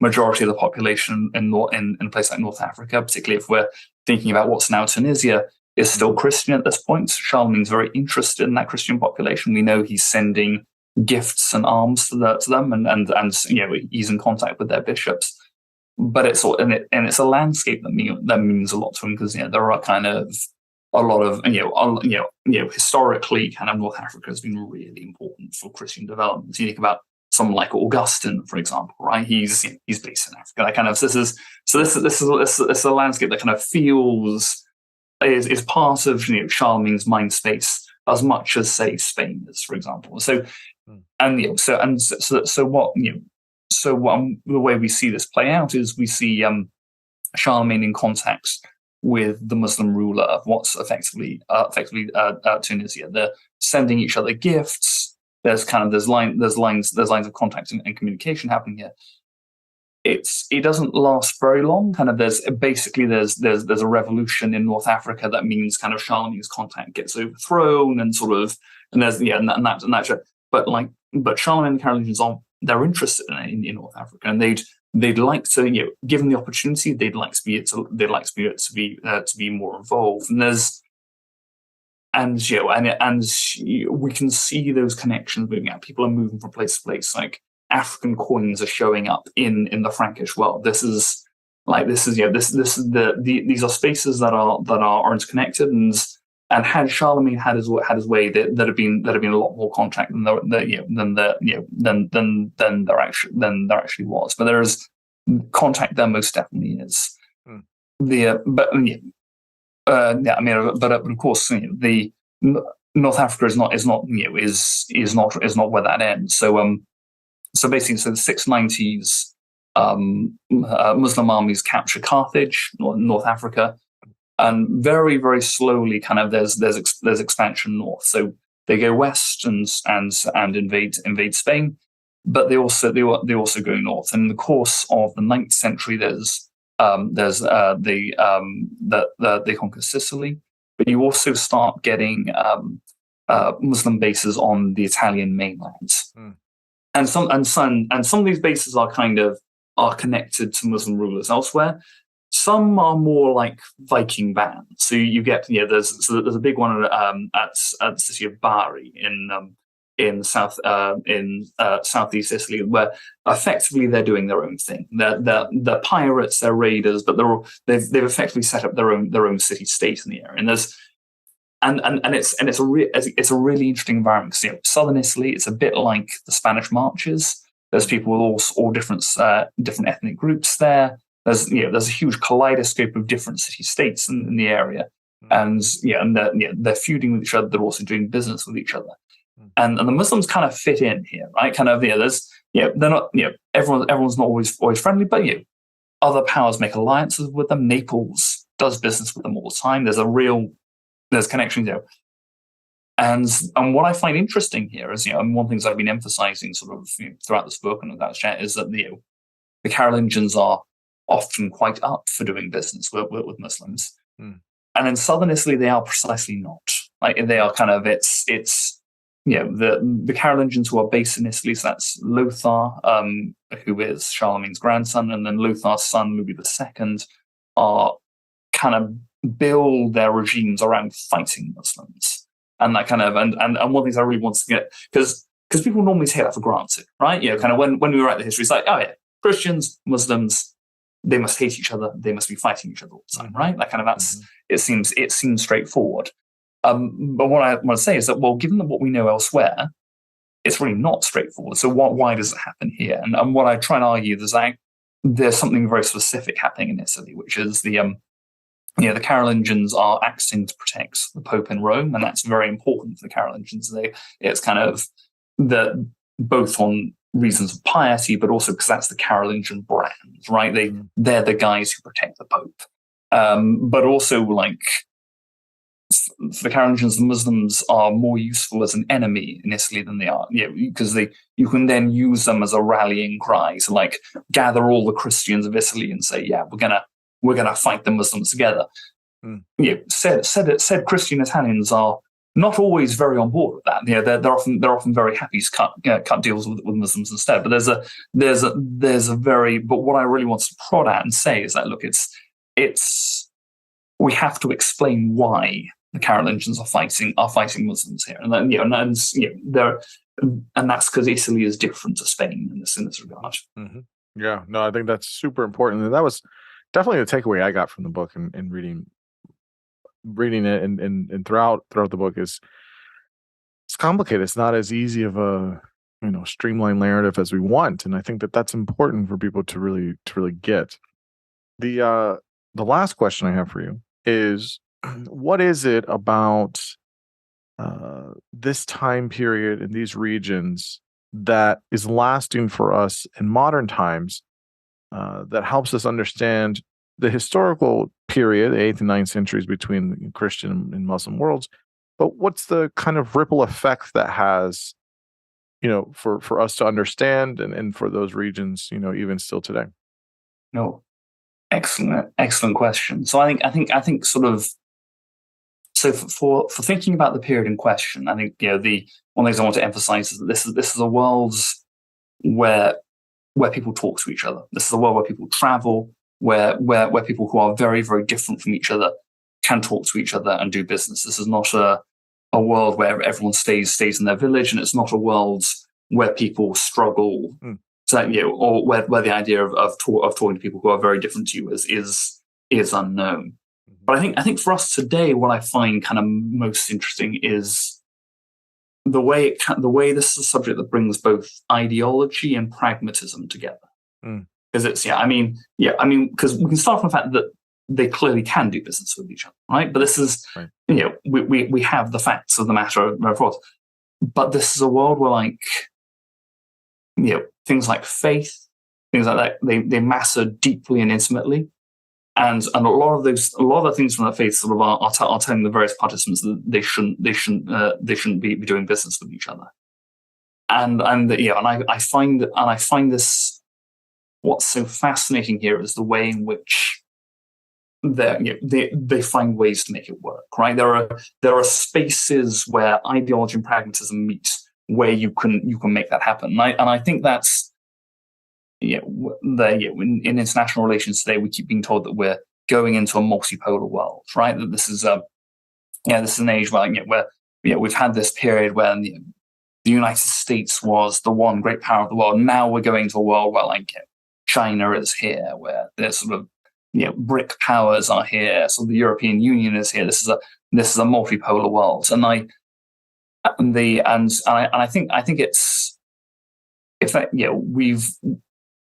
majority of the population in a place like North Africa, particularly if we're thinking about what's now Tunisia, is still Christian at this point. Charlemagne's very interested in that Christian population. We know he's sending gifts and arms to them, and he's in contact with their bishops. But it's a landscape that means a lot to him, because there are kind of a lot of historically, kind of North Africa has been really important for Christian development. So you think about someone like Augustine, for example, right? He's based in Africa. That kind of this is a landscape that kind of feels is part of Charlemagne's mind space as much as, say, Spain is, for example. So the way we see this play out is we see Charlemagne in contact with the Muslim ruler of what's effectively Tunisia. They're sending each other gifts. There's lines of contact and communication happening here. It doesn't last very long. Kind of there's a revolution in North Africa that means kind of Charlemagne's contact gets overthrown, and but Charlemagne and the Carolingians they're interested in North Africa, and they'd like to, given the opportunity, they'd like to be more involved. And we can see those connections moving out. People are moving from place to place. Like African coins are showing up in the Frankish world. These are spaces that are interconnected, and had Charlemagne had his way, there'd have been a lot more contact than there actually was. But there is contact. There most definitely is. But of course, the North Africa is not where that ends. So basically, the 690s, Muslim armies capture Carthage, North Africa. And very, very slowly, kind of there's expansion north. So they go west and invade Spain, but they also go north. And in the course of the 9th century, they conquer Sicily, but you also start getting Muslim bases on the Italian mainland, and some of these bases are connected to Muslim rulers elsewhere. Some are more like Viking bands. So you get there's a big one at the city of Bari in southeast Italy, where effectively they're doing their own thing. They're pirates, they're raiders, but they've effectively set up their own city state in the area. And it's a really interesting environment. Because, southern Italy, it's a bit like the Spanish Marches. There's people with all different ethnic groups there. There's a huge kaleidoscope of different city states in the area, and they're feuding with each other. They're also doing business with each other, and the Muslims kind of fit in here, right? Kind of they're not everyone's not always friendly, but other powers make alliances with them. Naples does business with them all the time. There's connections there, and what I find interesting here is and one of the things I've been emphasizing sort of throughout this book and that chat is that the Carolingians are often quite up for doing business with Muslims. And in southern Italy, they are precisely not. Like they are kind of, the Carolingians who are based in Italy, so that's Lothar, who is Charlemagne's grandson, and then Lothar's son, Louis II, are kind of build their regimes around fighting Muslims. And that kind of, and one of the things I really want to get, because people normally take that for granted, right? Kind of when we write the history, it's like, oh yeah, Christians, Muslims, they must hate each other. They must be fighting each other all the time, right? That kind of it seems straightforward. But what I want to say is that, well, given what we know elsewhere, it's really not straightforward. So why does it happen here? And what I try and argue is that there's something very specific happening in Italy, which is the Carolingians are acting to protect the Pope in Rome, and that's very important for the Carolingians. It's kind of both on reasons of piety, but also because that's the Carolingian brand, right? They're the guys who protect the Pope. But also, like, for the Carolingians, the Muslims are more useful as an enemy in Italy than they are, because you can then use them as a rallying cry to like gather all the Christians of Italy and say, yeah, we're gonna fight the Muslims together. Said Christian Italians are not always very on board with that. They're often very happy to cut deals with Muslims instead. But there's a very, but what I really want to prod at and say is that, look, it's we have to explain why the Carolingians are fighting Muslims here, and that's because Italy is different to Spain in this regard. Mm-hmm. Yeah, no, I think that's super important, and that was definitely the takeaway I got from the book and reading it and throughout the book is it's complicated. It's not as easy of a streamlined narrative as we want, and I think that's important for people to really get. The last question I have for you is, what is it about this time period in these regions that is lasting for us in modern times that helps us understand the historical period, the 8th and 9th centuries between the Christian and Muslim worlds, but what's the kind of ripple effect that has, for us to understand and for those regions, even still today? No, excellent question. So I think sort of, so for thinking about the period in question, I think one of the things I want to emphasize is that this is a world where people talk to each other. This is a world where people travel, where people who are very, very different from each other can talk to each other and do business. This is not a world where everyone stays in their village, and it's not a world where people struggle or where the idea of talking to people who are very different to you is unknown. But I think for us today, what I find kind of most interesting is the way this is a subject that brings both ideology and pragmatism together. Because because we can start from the fact that they clearly can do business with each other, right? But this is, right. We have the facts of the matter, of course. But this is a world where, things like faith, things like that, they matter deeply and intimately. And a lot of the things from that faith sort of are telling the various participants that they shouldn't be doing business with each other. And I find this, what's so fascinating here is the way in which they find ways to make it work. Right, there are spaces where ideology and pragmatism meet, where you can make that happen. And I think that's in international relations today, we keep being told that we're going into a multipolar world, right? That this is an age where we've had this period where the United States was the one great power of the world. Now we're going to a world where China is here, where there's sort of BRIC powers are here, so the European Union is here. This is a multipolar world, and I think it's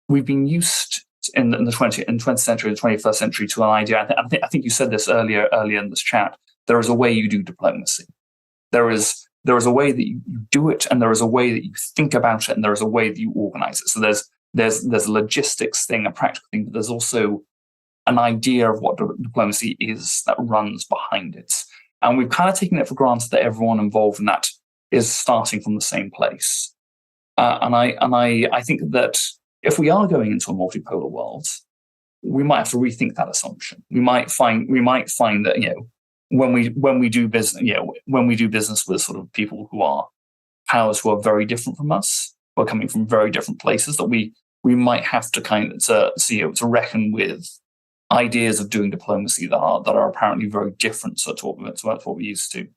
we've been used in the 20th century and 21st century to an idea. I think you said this earlier in this chat. There is a way you do diplomacy. There is a way that you do it, and there is a way that you think about it, and there is a way that you organize it. So there's a logistics thing, a practical thing, but there's also an idea of what diplomacy is that runs behind it. And we've kind of taken it for granted that everyone involved in that is starting from the same place. And I think that if we are going into a multipolar world, we might have to rethink that assumption. We might find that when we do business with sort of people who are powers who are very different from us, who are coming from very different places, that we might have to to reckon with ideas of doing diplomacy that are apparently very different to what we're used to.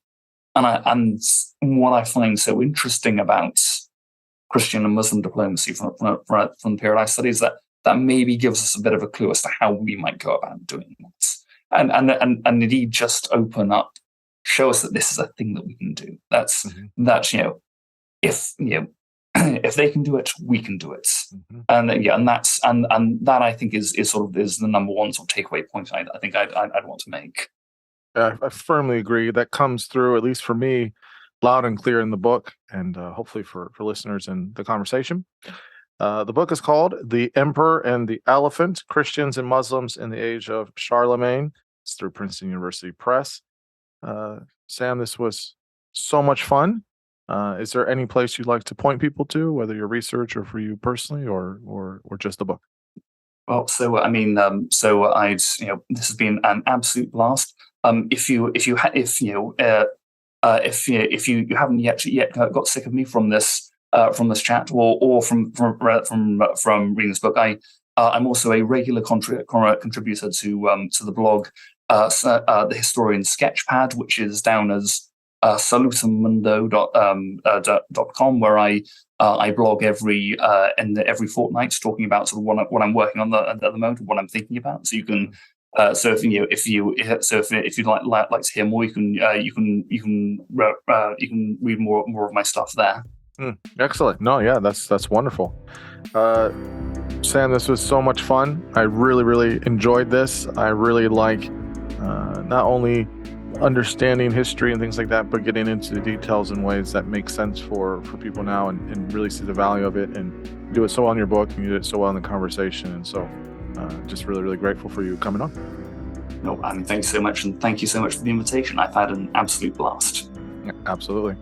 And what I find so interesting about Christian and Muslim diplomacy from the period I study is that maybe gives us a bit of a clue as to how we might go about doing that. And indeed just open up, show us that this is a thing that we can do. That's if they can do it, we can do it. And that I think is the number one sort of takeaway point I think I'd want to make. I firmly agree. That comes through, at least for me, loud and clear in the book, and hopefully for listeners in the conversation. The book is called The Emperor and the Elephant, Christians and Muslims in the Age of Charlemagne. It's through Princeton University Press. Sam, this was so much fun. Is there any place you'd like to point people to, whether your research or for you personally, or just the book? Well, this has been an absolute blast. If if you haven't yet got sick of me from this chat or from reading this book, I'm also a regular contributor to the blog, the Historian Sketchpad, which is down as salutamundo.com, where I blog every fortnight, talking about sort of what I'm working on at the moment, what I'm thinking about. So you can, if you'd like to hear more, you can read more of my stuff there. Excellent. No, yeah, that's wonderful. Sam, this was so much fun. I really enjoyed this. I really like not only understanding history and things like that, but getting into the details in ways that make sense for people now, and really see the value of it, and do it so well in your book, and you did it so well in the conversation. And so just really grateful for you coming on. No, thanks so much, and thank you so much for the invitation. I've had an absolute blast. Yeah, absolutely.